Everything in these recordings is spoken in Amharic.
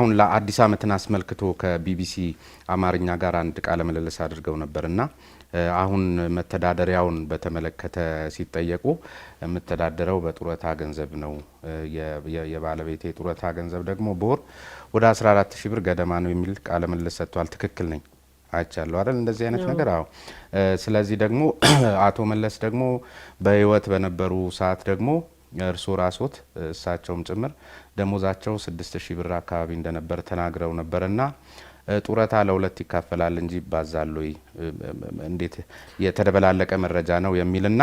አሁን ለአዲስ ዓመትን አስመልክቶ ከቢቢሲ አማርኛ ጋር አንድ ቃለ ምልልስ አድርገው ነበርና አሁን መተዳደሪያውን በተመለከተ ሲጠየቁ መተዳደሪያው በጡረታ ገንዘብ ነው የባለቤቴ ጡረታ ገንዘብ ደግሞ በወር ወደ 14000 ብር ገደማ ነው የሚል ቃለ ምልልስ ሰጥቷል። ትክክል ነኝ አይቻለሁ አይደል? እንደዚህ አይነት ነገር አዎ። ስለዚህ ደግሞ አቶ መለስ ደግሞ በህይወት በነበሩ ሰዓት ደግሞ እርሶ ራስዎት እሳቸውም ጭምር ደሞዛቸው 6000 ብር አካባቢ እንደነበር ተናግረው ነበርና ጡረታ ለሁለት ይካፈላል እንጂ ይባዛል ወይ እንዴት የተደበላለቀ መረጃ ነው የሚልና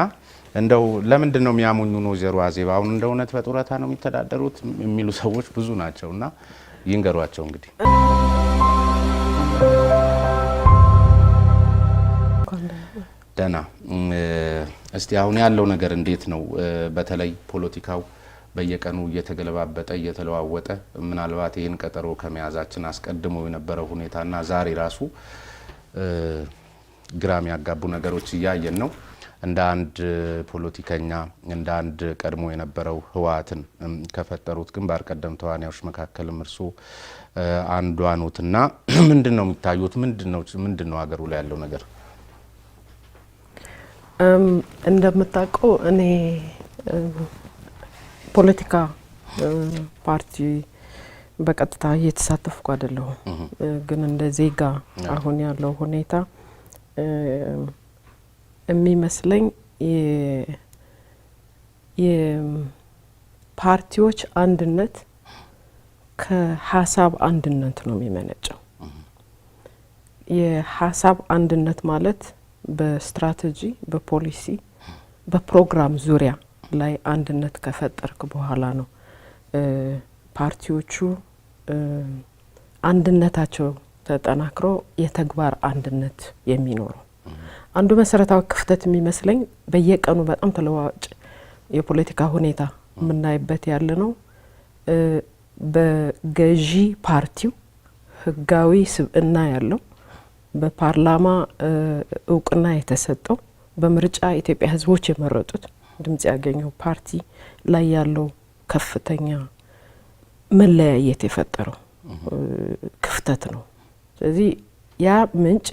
እንደው ለምንድን ነው የሚያሙኙ ነው ዘሩ አዜብ አሁን እንደ እውነት በጡረታ ነው የሚተዳደሩት የሚሉ ሰዎች ብዙ ናቸውና ይንገሯቸው እንግዲህ። ደና እስቲ አሁን ያለው ነገር እንዴት ነው? በተለይ ፖለቲካው በየቀኑ እየተገለባበጠ እየተለዋወጠ ምናልባት ይሄን ቀጠሮ ከመያዛችን አስቀድሞ የነበረው ሁኔታና ዛሬ ራሱ ግራም ያጋቡ ነገሮች እያየን ነው። እንደ አንድ ፖለቲከኛ እንደ አንድ ቀድሞ የነበረው ህዋትን ከፈጠሩት ግንባር ቀደም ተዋናዮች መካከልም እርሱ አንዱ አኑትና ምንድነው የሚታዩት? ምንድነው ሀገሩ ላይ ያለው ነገር? እንደምታውቀው እኔ ፖለቲካ ፓርቲ በቀጥታ እየተሳተፍኩ አይደለሁም። ግን እንደ ዜጋ አሁን ያለው ሁኔታ የሚመስለኝ የፓርቲዎች አንድነት ከሀሳብ አንድነት ነው የሚመነጨው። የሀሳብ አንድነት ማለት በስትራቴጂ በፖሊሲ በፕሮግራም ዙሪያ ላይ አንድነት ከፈጠርክ በኋላ ነው ፓርቲዎቹ አንድነታቸው ተጠናክሮ የተግባር አንድነት የሚኖረው። አንዱ መሰረታዊ ክፍተት የሚመስለኝ በየቀኑ በጣም ተለዋዋጭ የፖለቲካ ሁኔታ የምናይበት ያለ ነው። በገዢ ፓርቲው ህጋዊ ስብዕና ያለው በፓርላማ እውቅና የተሰጠው በምርጫ ኢትዮጵያ ህዝቦች የመረጡት ድምጽ ያገኘው ፓርቲ ላይ ያለው ከፍተኛ መለያየት የፈጠረው ክፍተት ነው። ስለዚህ ያ ምንጭ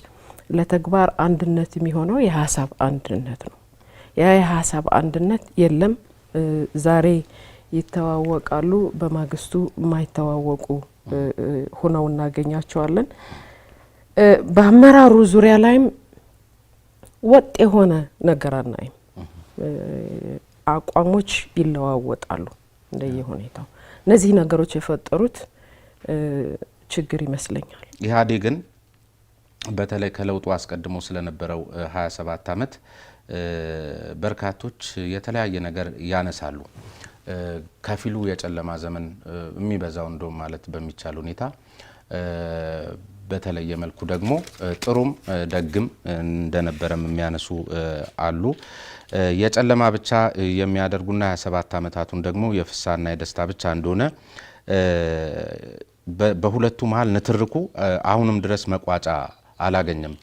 ለተግባር አንድነት የሚሆነው የሀሳብ አንድነት ነው። ያ የሀሳብ አንድነት የለም። ዛሬ ይተዋወቃሉ፣ በማግስቱ የማይተዋወቁ ሆነው እናገኛቸዋለን። በአመራሩ ዙሪያ ላይም ወጥ የሆነ ነገር አናይም። አቋሞች ይለዋወጣሉ እንደየሁኔታው። እነዚህ ነገሮች የፈጠሩት ችግር ይመስለኛል። ኢህአዴግን በተለይ ከለውጡ አስቀድሞ ስለነበረው 27 ዓመት በርካቶች የተለያየ ነገር ያነሳሉ። ከፊሉ የጨለማ ዘመን የሚበዛው እንደው ማለት በሚቻል ሁኔታ በተለየ መልኩ ደግሞ ጥሩም ደግም እንደነበረም የሚያነሱ አሉ። የጨለማ ብቻ የሚያደርጉና 27 ዓመታቱን ደግሞ የፍሳና የደስታ ብቻ እንደሆነ በሁለቱ መሃል ንትርኩ አሁንም ድረስ መቋጫ አላገኘም፣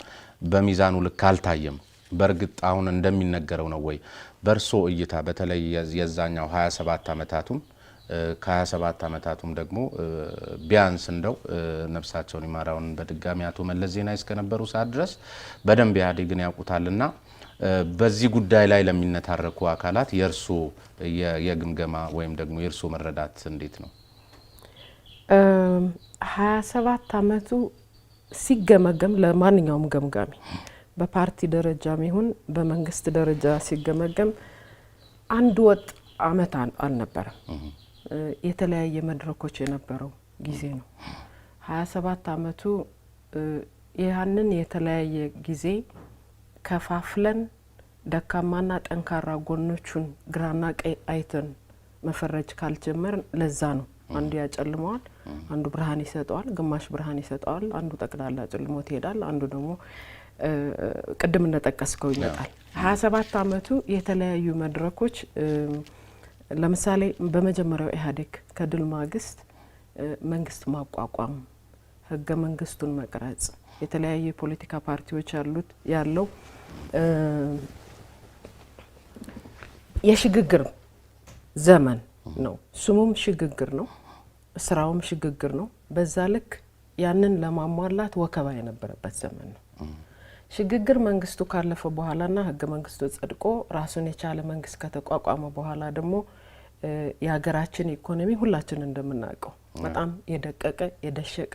በሚዛኑ ልክ አልታየም። በእርግጥ አሁን እንደሚነገረው ነው ወይ? በርሶ እይታ በተለይ የዛኛው 27 ዓመታቱን ከ27 ዓመታቱም ደግሞ ቢያንስ እንደው ነፍሳቸውን ይማራውን በድጋሚ አቶ መለስ ዜናዊ እስከነበሩ ሰዓት ድረስ በደንብ ኢህአዴግን ያውቁታልና በዚህ ጉዳይ ላይ ለሚነታረኩ አካላት የርሱ የግምገማ ወይም ደግሞ የርሱ መረዳት እንዴት ነው? 27 ዓመቱ ሲገመገም ለማንኛውም ገምጋሚ በፓርቲ ደረጃም ይሁን በመንግስት ደረጃ ሲገመገም አንድ ወጥ አመት አልነበረም። የተለያየ መድረኮች የነበረው ጊዜ ነው። 27 ዓመቱ ያንን የተለያየ ጊዜ ከፋፍለን ደካማና ጠንካራ ጎኖቹን ግራና ቀይ አይተን መፈረጅ ካልጀመርን ለዛ ነው አንዱ ያጨልመዋል፣ አንዱ ብርሃን ይሰጠዋል፣ ግማሽ ብርሃን ይሰጠዋል፣ አንዱ ጠቅላላ ጨልሞት ይሄዳል፣ አንዱ ደግሞ ቅድም እንደጠቀስከው ይመጣል። 27 ዓመቱ የተለያዩ መድረኮች ለምሳሌ በመጀመሪያው ኢህአዴግ ከድል ማግስት መንግስት ማቋቋም፣ ህገ መንግስቱን መቅረጽ፣ የተለያዩ የፖለቲካ ፓርቲዎች ያለው የሽግግር ዘመን ነው። ስሙም ሽግግር ነው፣ ስራውም ሽግግር ነው፣ በዛ ልክ ያንን ለማሟላት ወከባ የነበረበት ዘመን ነው። ሽግግር መንግስቱ ካለፈ በኋላና ህገ መንግስቱ ጸድቆ ራሱን የቻለ መንግስት ከተቋቋመ በኋላ ደግሞ የሀገራችን ኢኮኖሚ ሁላችን እንደምናውቀው በጣም የደቀቀ የደሸቀ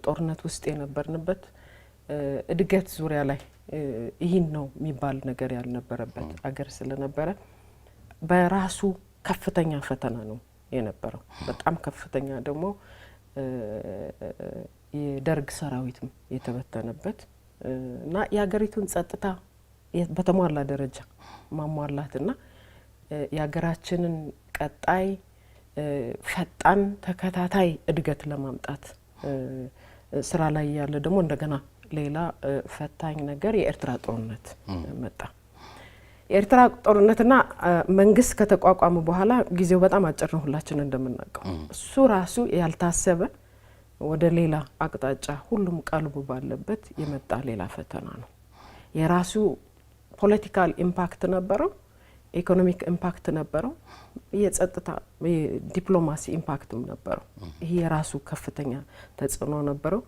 ጦርነት ውስጥ የነበርንበት እድገት ዙሪያ ላይ ይህን ነው የሚባል ነገር ያልነበረበት አገር ስለነበረ በራሱ ከፍተኛ ፈተና ነው የነበረው። በጣም ከፍተኛ ደግሞ የደርግ ሰራዊትም የተበተነበት እና የሀገሪቱን ጸጥታ በተሟላ ደረጃ ማሟላትና የሀገራችንን ቀጣይ ፈጣን ተከታታይ እድገት ለማምጣት ስራ ላይ ያለ ደግሞ እንደገና ሌላ ፈታኝ ነገር የኤርትራ ጦርነት መጣ። የኤርትራ ጦርነትና መንግስት ከተቋቋመ በኋላ ጊዜው በጣም አጭር ነው ሁላችን እንደምናውቀው። እሱ ራሱ ያልታሰበ ወደ ሌላ አቅጣጫ ሁሉም ቀልቡ ባለበት የመጣ ሌላ ፈተና ነው። የራሱ ፖለቲካል ኢምፓክት ነበረው፣ ኢኮኖሚክ ኢምፓክት ነበረው፣ የጸጥታ ዲፕሎማሲ ኢምፓክትም ነበረው። ይሄ የራሱ ከፍተኛ ተጽዕኖ ነበረው።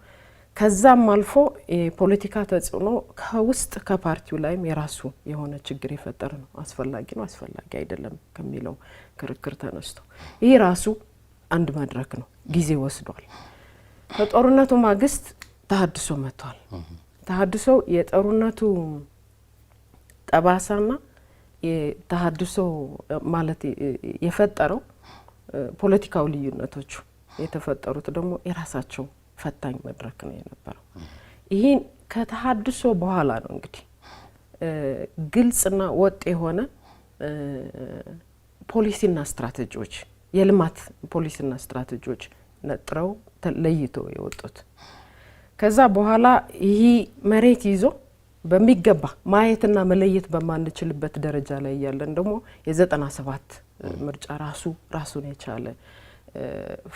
ከዛም አልፎ የፖለቲካ ተጽዕኖ ከውስጥ ከፓርቲው ላይም የራሱ የሆነ ችግር የፈጠረ ነው። አስፈላጊ ነው አስፈላጊ አይደለም ከሚለው ክርክር ተነስቶ ይህ ራሱ አንድ መድረክ ነው። ጊዜ ወስዷል። ከጦርነቱ ማግስት ተሀድሶ መጥቷል። ተሀድሶ የጦርነቱ ጠባሳና የተሀድሶ ማለት የፈጠረው ፖለቲካው ልዩነቶቹ የተፈጠሩት ደግሞ የራሳቸው ፈታኝ መድረክ ነው የነበረው። ይህን ከተሀድሶ በኋላ ነው እንግዲህ ግልጽና ወጥ የሆነ ፖሊሲና ስትራቴጂዎች የልማት ፖሊሲና ስትራቴጂዎች ነጥረው ለይቶ የወጡት። ከዛ በኋላ ይህ መሬት ይዞ በሚገባ ማየትና መለየት በማንችልበት ደረጃ ላይ ያለን ደግሞ የ97 ምርጫ ራሱን የቻለ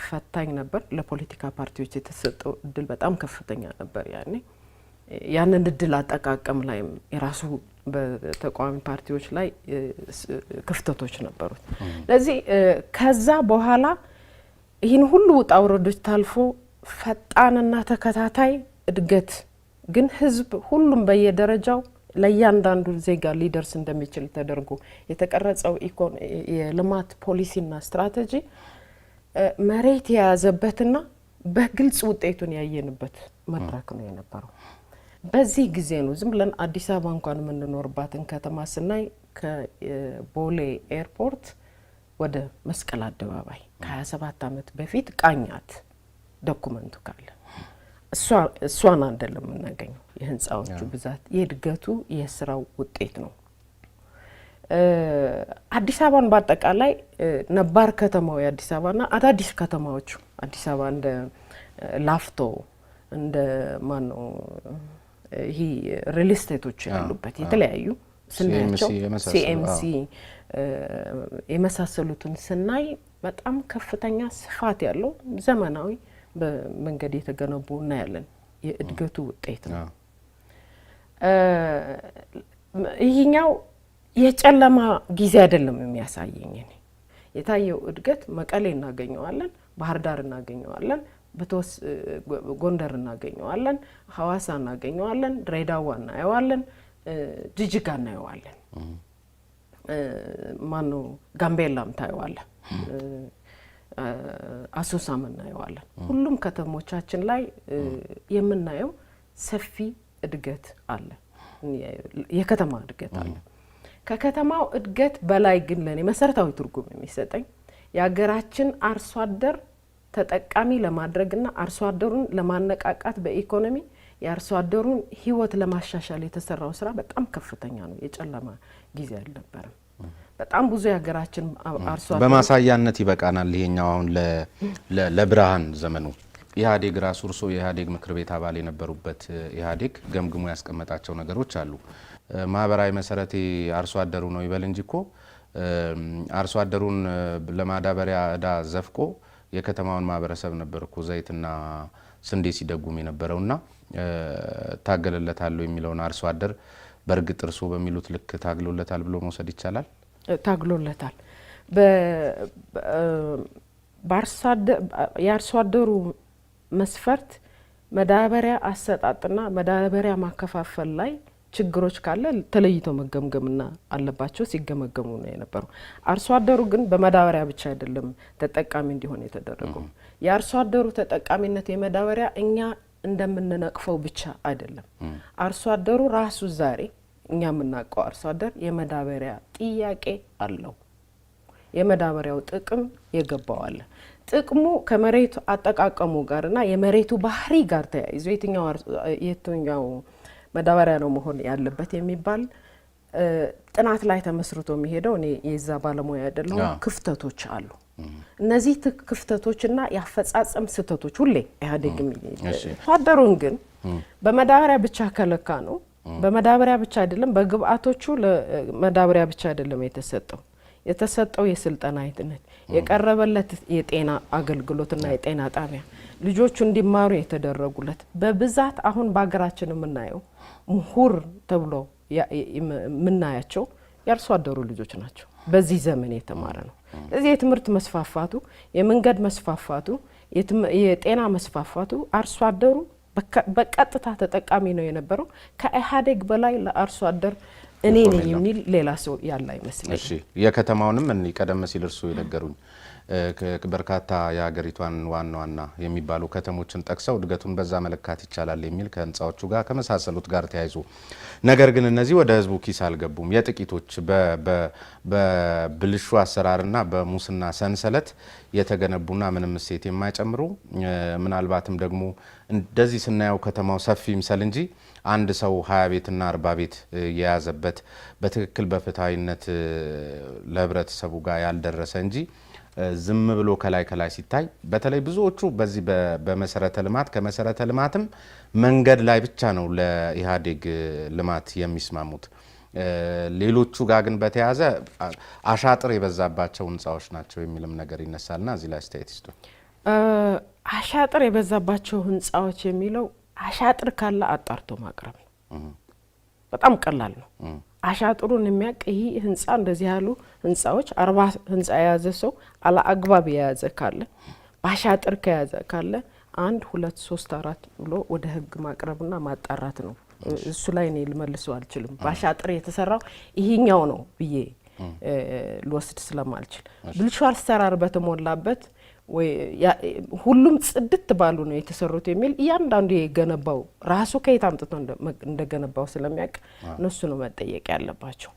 ፈታኝ ነበር። ለፖለቲካ ፓርቲዎች የተሰጠው እድል በጣም ከፍተኛ ነበር። ያንን እድል አጠቃቀም ላይ የራሱ በተቃዋሚ ፓርቲዎች ላይ ክፍተቶች ነበሩት። ስለዚህ ከዛ በኋላ ይህን ሁሉ ውጣ ውረዶች ታልፎ ፈጣንና ተከታታይ እድገት ግን ህዝብ ሁሉም በየደረጃው ለእያንዳንዱ ዜጋ ሊደርስ እንደሚችል ተደርጎ የተቀረጸው የልማት ፖሊሲና ስትራቴጂ መሬት የያዘበትና በግልጽ ውጤቱን ያየንበት መድረክ ነው የነበረው። በዚህ ጊዜ ነው ዝም ብለን አዲስ አበባ እንኳን የምንኖርባትን ከተማ ስናይ ከቦሌ ኤርፖርት ወደ መስቀል አደባባይ ከ27 ዓመት በፊት ቃኛት ዶኩመንቱ ካለ እሷን አይደለም የምናገኘው። የህንፃዎቹ ብዛት የእድገቱ የስራው ውጤት ነው። አዲስ አበባን በአጠቃላይ ነባር ከተማው የአዲስ አበባና አዳዲስ ከተማዎቹ አዲስ አበባ እንደ ላፍቶ እንደ ማነው ይሄ ሪል ስቴቶች ያሉበት የተለያዩ ስናያቸው ሲኤምሲ የመሳሰሉትን ስናይ በጣም ከፍተኛ ስፋት ያለው ዘመናዊ በመንገድ የተገነቡ እናያለን። የእድገቱ ውጤት ነው። ይህኛው የጨለማ ጊዜ አይደለም የሚያሳየኝ። የታየው እድገት መቀሌ እናገኘዋለን፣ ባህር ዳር እናገኘዋለን፣ ጎንደር እናገኘዋለን፣ ሐዋሳ እናገኘዋለን፣ ድሬዳዋ እናየዋለን፣ ጅጅጋ እናየዋለን፣ ማነው ጋምቤላም ታየዋለን፣ አሶሳም እናየዋለን። ሁሉም ከተሞቻችን ላይ የምናየው ሰፊ እድገት አለ፣ የከተማ እድገት አለ። ከከተማው እድገት በላይ ግን ለኔ መሰረታዊ ትርጉም የሚሰጠኝ የሀገራችን አርሶ አደር ተጠቃሚ ለማድረግና አርሶ አደሩን ለማነቃቃት በኢኮኖሚ የአርሶ አደሩን ህይወት ለማሻሻል የተሰራው ስራ በጣም ከፍተኛ ነው። የጨለማ ጊዜ አልነበረም። በጣም ብዙ የሀገራችን አርሶ አደር በማሳያነት ይበቃናል። ይሄኛው አሁን ለብርሃን ዘመኑ ኢህአዴግ ራሱ እርሶ የኢህአዴግ ምክር ቤት አባል የነበሩበት ኢህአዴግ ገምግሞ ያስቀመጣቸው ነገሮች አሉ። ማህበራዊ መሰረቴ አርሶ አደሩ ነው ይበል እንጂ እኮ አርሶ አደሩን ለማዳበሪያ እዳ ዘፍቆ የከተማውን ማህበረሰብ ነበር እኮ ዘይትና ስንዴ ሲደጉም የነበረውና ታገለለታል የሚለውን አርሶ አደር በእርግጥ እርሶ በሚሉት ልክ ታግሎለታል ብሎ መውሰድ ይቻላል? ታግሎለታል። የአርሶ አደሩ መስፈርት መዳበሪያ አሰጣጥና መዳበሪያ ማከፋፈል ላይ ችግሮች ካለ ተለይቶ መገምገምና አለባቸው ሲገመገሙ ነው የነበረው። አርሶ አደሩ ግን በመዳበሪያ ብቻ አይደለም ተጠቃሚ እንዲሆን የተደረገው። የአርሶ አደሩ ተጠቃሚነት የመዳበሪያ እኛ እንደምንነቅፈው ብቻ አይደለም። አርሶ አደሩ ራሱ ዛሬ እኛ የምናውቀው አርሶ አደር የመዳበሪያ ጥያቄ አለው። የመዳበሪያው ጥቅም የገባው አለ። ጥቅሙ ከመሬቱ አጠቃቀሙ ጋርና የመሬቱ ባህሪ ጋር ተያይዞ የትኛው መዳበሪያ ነው መሆን ያለበት የሚባል ጥናት ላይ ተመስርቶ የሚሄደው እኔ የዛ ባለሙያ አይደለሁም። ክፍተቶች አሉ። እነዚህ ክፍተቶችና ያፈጻጸም ስህተቶች ሁሌ ኢህአዴግ አደሩን ግን በመዳበሪያ ብቻ ከለካ ነው። በመዳበሪያ ብቻ አይደለም፣ በግብአቶቹ ለመዳበሪያ ብቻ አይደለም የተሰጠው የስልጠና አይነት የቀረበለት የጤና አገልግሎትና የጤና ጣቢያ ልጆቹ እንዲማሩ የተደረጉለት በብዛት አሁን በአገራችን የምናየው ምሁር ተብሎ የምናያቸው የአርሶ አደሩ ልጆች ናቸው። በዚህ ዘመን የተማረ ነው። ስለዚህ የትምህርት መስፋፋቱ፣ የመንገድ መስፋፋቱ፣ የጤና መስፋፋቱ አርሶ አደሩ በቀጥታ ተጠቃሚ ነው የነበረው። ከኢህአዴግ በላይ ለአርሶ አደር እኔ ነኝ የሚል ሌላ ሰው ያለ አይመስልም። እሺ የከተማውንም ቀደም ሲል እርሱ የነገሩኝ በርካታ የሀገሪቷን ዋና ዋና የሚባሉ ከተሞችን ጠቅሰው እድገቱን በዛ መለካት ይቻላል የሚል ከህንጻዎቹ ጋር ከመሳሰሉት ጋር ተያይዞ ነገር ግን እነዚህ ወደ ህዝቡ ኪስ አልገቡም። የጥቂቶች በብልሹ አሰራርና በሙስና ሰንሰለት የተገነቡና ምንም እሴት የማይጨምሩ ምናልባትም ደግሞ እንደዚህ ስናየው ከተማው ሰፊ ይምሰል እንጂ አንድ ሰው 20 ቤትና 40 ቤት የያዘበት በትክክል በፍትሃዊነት ለህብረተሰቡ ጋር ያልደረሰ እንጂ ዝም ብሎ ከላይ ሲታይ በተለይ ብዙዎቹ በዚህ በመሰረተ ልማት ከመሰረተ ልማትም መንገድ ላይ ብቻ ነው ለኢህአዴግ ልማት የሚስማሙት። ሌሎቹ ጋር ግን በተያዘ አሻጥር የበዛባቸው ህንጻዎች ናቸው የሚልም ነገር ይነሳልና እዚህ ላይ አስተያየት ይስጡ። አሻጥር የበዛባቸው ህንጻዎች የሚለው አሻጥር ካለ አጣርቶ ማቅረብ ነው። በጣም ቀላል ነው። አሻጥሩን የሚያውቅ ይህ ህንጻ እንደዚህ ያሉ ህንጻዎች 40 ህንጻ የያዘ ሰው አላአግባብ የያዘ ካለ በአሻጥር ከያዘ ካለ 1 2 3 4 ብሎ ወደ ህግ ማቅረብና ማጣራት ነው። እሱ ላይ እኔ ልመልሰው አልችልም። በአሻጥር የተሰራው ይሄኛው ነው ብዬ ልወስድ ስለማልችል ብልሹ አሰራር በተሞላበት ወይ ሁሉም ጽድት ባሉ ነው የተሰሩት የሚል እያንዳንዱ የገነባው ራሱ ከየት አምጥቶ እንደገነባው ስለሚያውቅ እነሱ ነው መጠየቅ ያለባቸው።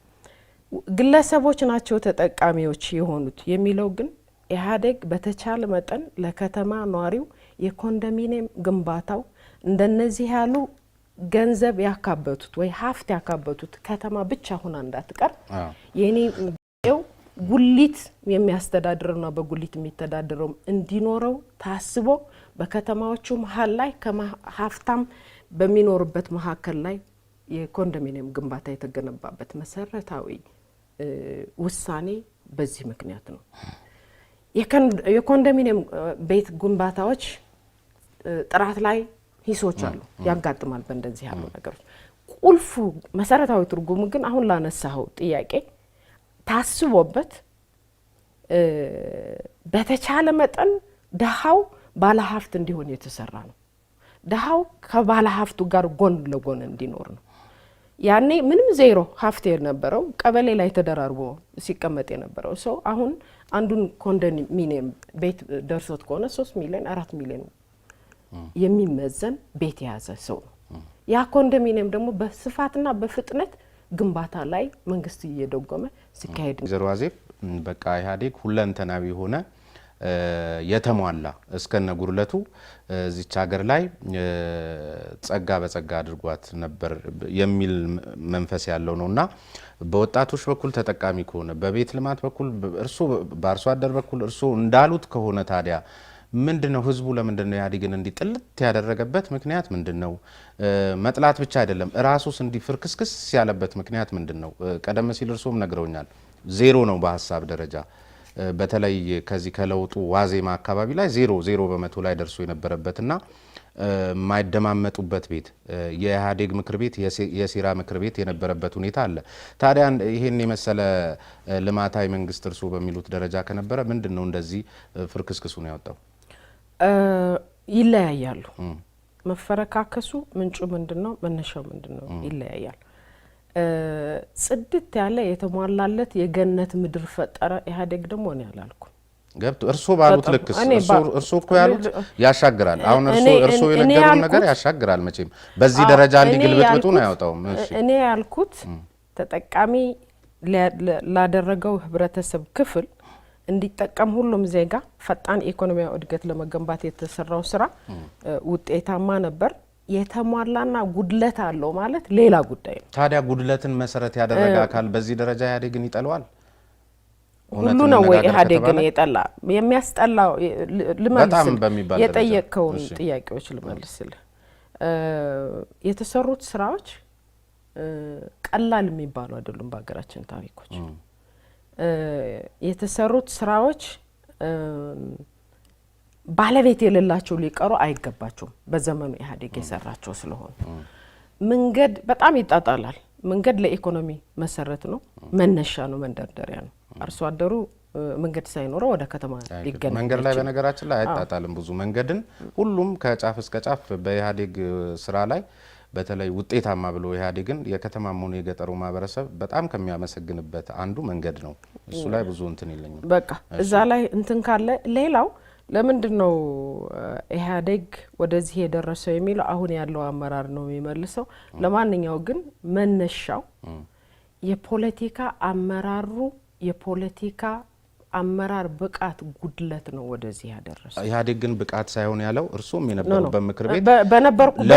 ግለሰቦች ናቸው ተጠቃሚዎች የሆኑት የሚለው ግን ኢህአዴግ በተቻለ መጠን ለከተማ ኗሪው የኮንዶሚኒየም ግንባታው እንደነዚህ ያሉ ገንዘብ ያካበቱት ወይ ሀብት ያካበቱት ከተማ ብቻ ሆና እንዳትቀር የኔ ጉሊት የሚያስተዳድረውና በጉሊት የሚተዳደረው እንዲኖረው ታስቦ በከተማዎቹ መሀል ላይ ከሀፍታም በሚኖርበት መሀከል ላይ የኮንዶሚኒየም ግንባታ የተገነባበት መሰረታዊ ውሳኔ በዚህ ምክንያት ነው። የኮንዶሚኒየም ቤት ግንባታዎች ጥራት ላይ ሂሶች አሉ፣ ያጋጥማል በእንደዚህ ያሉ ነገሮች። ቁልፉ መሰረታዊ ትርጉሙ ግን አሁን ላነሳው ጥያቄ ታስቦበት በተቻለ መጠን ደሃው ባለሀብት እንዲሆን የተሰራ ነው። ደሃው ከባለሀብቱ ጋር ጎን ለጎን እንዲኖር ነው። ያኔ ምንም ዜሮ ሀብት የነበረው ቀበሌ ላይ ተደራርቦ ሲቀመጥ የነበረው ሰው አሁን አንዱን ኮንዶሚኒየም ቤት ደርሶት ከሆነ 3 ሚሊዮን 4 ሚሊዮን የሚመዘን ቤት የያዘ ሰው ነው። ያ ኮንዶሚኒየም ደግሞ በስፋትና በፍጥነት ግንባታ ላይ መንግስት እየደጎመ ሲካሄድ ዘሮ አዜብ በቃ ኢህአዴግ ሁለንተናዊ ሆነ የተሟላ እስከነ ጉርለቱ እዚች ሀገር ላይ ጸጋ በጸጋ አድርጓት ነበር የሚል መንፈስ ያለው ነውና በወጣቶች በኩል ተጠቃሚ ከሆነ በቤት ልማት በኩል እርሱ በአርሶ አደር በኩል እርሱ እንዳሉት ከሆነ ታዲያ ምንድነው ህዝቡ ለምንድነው ኢህአዴግን እንዲጥልት ያደረገበት ምክንያት ምንድነው? መጥላት ብቻ አይደለም ራሱስ እንዲፍርክስክስ ያለበት ምክንያት ምንድነው? ቀደም ሲል እርሶም ነግረውኛል። ዜሮ ነው በሀሳብ ደረጃ በተለይ ከዚህ ከለውጡ ዋዜማ አካባቢ ላይ ዜሮ በመቶ ላይ ደርሶ የነበረበትና ማይደማመጡበት ቤት የኢህአዴግ ምክር ቤት የሴራ ምክር ቤት የነበረበት ሁኔታ አለ። ታዲያ ይሄን የመሰለ ልማታዊ መንግስት እርሱ በሚሉት ደረጃ ከነበረ ምንድነው እንደዚህ ፍርክስክሱ ነው ያወጣው? ይለያያሉ። መፈረካከሱ ምንጩ ምንድነው መነሻው ምንድነው ይለያያል። ጽድት ያለ የተሟላለት የገነት ምድር ፈጠረ ኢህአዴግ ደግሞ ነው ያላልኩ ገብቶ እርሶ ባሉት ልክስ እርሶ እኮ ያሉት ያሻግራል። አሁን እርሶ የነገሩን ነገር ያሻግራል። መቼም በዚህ ደረጃ እንዲግልብጥብጡ ነው ያወጣው። እኔ ያልኩት ተጠቃሚ ላደረገው ህብረተሰብ ክፍል እንዲጠቀም ሁሉም ዜጋ ፈጣን ኢኮኖሚያዊ እድገት ለመገንባት የተሰራው ስራ ውጤታማ ነበር። የተሟላና ጉድለት አለው ማለት ሌላ ጉዳይ ነው። ታዲያ ጉድለትን መሰረት ያደረገ አካል በዚህ ደረጃ ኢህአዴግን ይጠላዋል? ሁሉ ነው ወይ ኢህአዴግን የጠላ? የሚያስጠላው ልመልስል የጠየቀውን ጥያቄዎች ልመልስል። የተሰሩት ስራዎች ቀላል የሚባሉ አይደሉም በሀገራችን ታሪኮች። የተሰሩት ስራዎች ባለቤት የሌላቸው ሊቀሩ አይገባቸውም። በዘመኑ ኢህአዴግ የሰራቸው ስለሆነ መንገድ በጣም ይጣጣላል። መንገድ ለኢኮኖሚ መሰረት ነው፣ መነሻ ነው፣ መንደርደሪያ ነው። አርሶ አደሩ መንገድ ሳይኖረው ወደ ከተማ ሊገናኝ መንገድ ላይ በነገራችን ላይ አይጣጣልም። ብዙ መንገድን ሁሉም ከጫፍ እስከ ጫፍ በኢህአዴግ ስራ ላይ በተለይ ውጤታማ ብሎ ኢህአዴግን የከተማም ሆነ የገጠሩ ማህበረሰብ በጣም ከሚያመሰግንበት አንዱ መንገድ ነው። እሱ ላይ ብዙ እንትን ይለኛል። በቃ እዛ ላይ እንትን ካለ ሌላው ለምንድነው ኢህአዴግ ወደዚህ የደረሰው የሚለው አሁን ያለው አመራር ነው የሚመልሰው። ለማንኛው ግን መነሻው የፖለቲካ አመራሩ የፖለቲካ አመራር ብቃት ጉድለት ነው ወደዚህ ያደረሰው። ኢህአዴግ ግን ብቃት ሳይሆን ያለው እርሱም የነበሩበት ምክር ቤት በነበርኩበት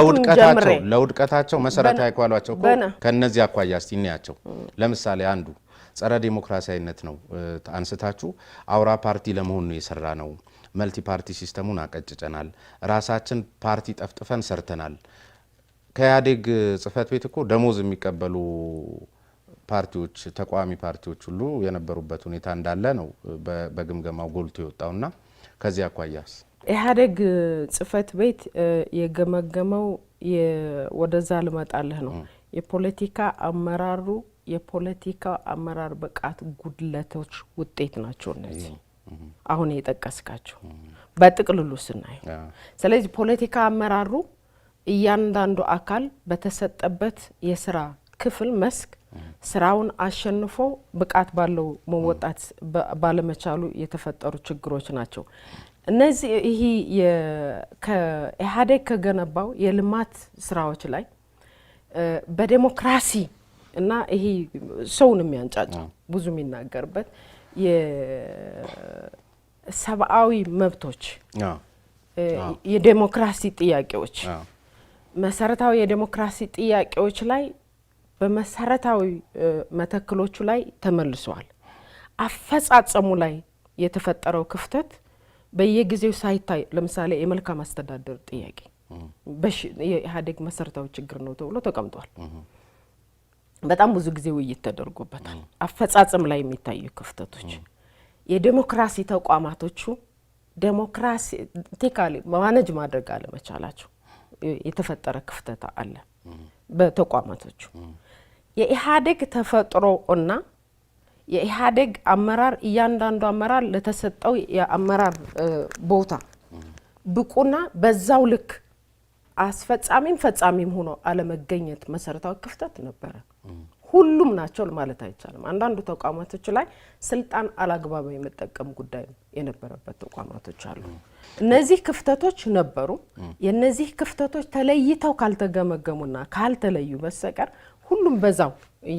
ለውድቀታቸው መሰረታዊ ኳሏቸው ከነዚህ አኳያ እስቲ እናያቸው። ለምሳሌ አንዱ ጸረ ዲሞክራሲያዊነት ነው አንስታችሁ አውራ ፓርቲ ለመሆን ነው የሰራ ነው። መልቲ ፓርቲ ሲስተሙን አቀጭጨናል። ራሳችን ፓርቲ ጠፍጥፈን ሰርተናል። ከኢህአዴግ ጽህፈት ቤት እኮ ደሞዝ የሚቀበሉ ፓርቲዎች ተቋሚ ፓርቲዎች ሁሉ የነበሩበት ሁኔታ እንዳለ ነው በግምገማው ጎልቶ የወጣውና ከዚህ አኳያስ ኢህአዴግ ጽህፈት ቤት የገመገመው ወደዛ ልመጣለህ ነው። የፖለቲካ አመራሩ የፖለቲካ አመራር ብቃት ጉድለቶች ውጤት ናቸው እነዚህ አሁን የጠቀስካቸው በጥቅልሉ ስናይ። ስለዚህ ፖለቲካ አመራሩ እያንዳንዱ አካል በተሰጠበት የስራ ክፍል መስክ ስራውን አሸንፎ ብቃት ባለው መወጣት ባለመቻሉ የተፈጠሩ ችግሮች ናቸው እነዚህ። ይሄ ከኢህአዴግ ከገነባው የልማት ስራዎች ላይ በዲሞክራሲ እና ይሄ ሰውን የሚያንጫጫ ብዙ የሚናገርበት የሰብአዊ መብቶች የዲሞክራሲ ጥያቄዎች መሰረታዊ የዲሞክራሲ ጥያቄዎች ላይ በመሰረታዊ መተክሎቹ ላይ ተመልሰዋል። አፈጻጸሙ ላይ የተፈጠረው ክፍተት በየጊዜው ሳይታይ ለምሳሌ የመልካም አስተዳደር ጥያቄ የኢህአዴግ መሰረታዊ ችግር ነው ተብሎ ተቀምጧል። በጣም ብዙ ጊዜ ውይይት ተደርጎበታል። አፈጻጸም ላይ የሚታዩ ክፍተቶች የዲሞክራሲ ተቋማቶቹ ዲሞክራቲካሊ ማኔጅ ማድረግ አለመቻላቸው የተፈጠረ ክፍተት አለ በተቋማቶቹ። የኢህአዴግ ተፈጥሮ እና የኢህአዴግ አመራር እያንዳንዱ አመራር ለተሰጠው የአመራር ቦታ ብቁና በዛው ልክ አስፈጻሚም ፈጻሚም ሆኖ አለመገኘት መሰረታዊ ክፍተት ነበረ። ሁሉም ናቸው ማለት አይቻልም። አንዳንዱ ተቋማቶች ላይ ስልጣን አላግባብ የመጠቀም ጉዳይ የነበረበት ተቋማቶች አሉ። እነዚህ ክፍተቶች ነበሩ። የነዚህ ክፍተቶች ተለይተው ካልተገመገሙና ካልተለዩ በስተቀር ሁሉም በዛው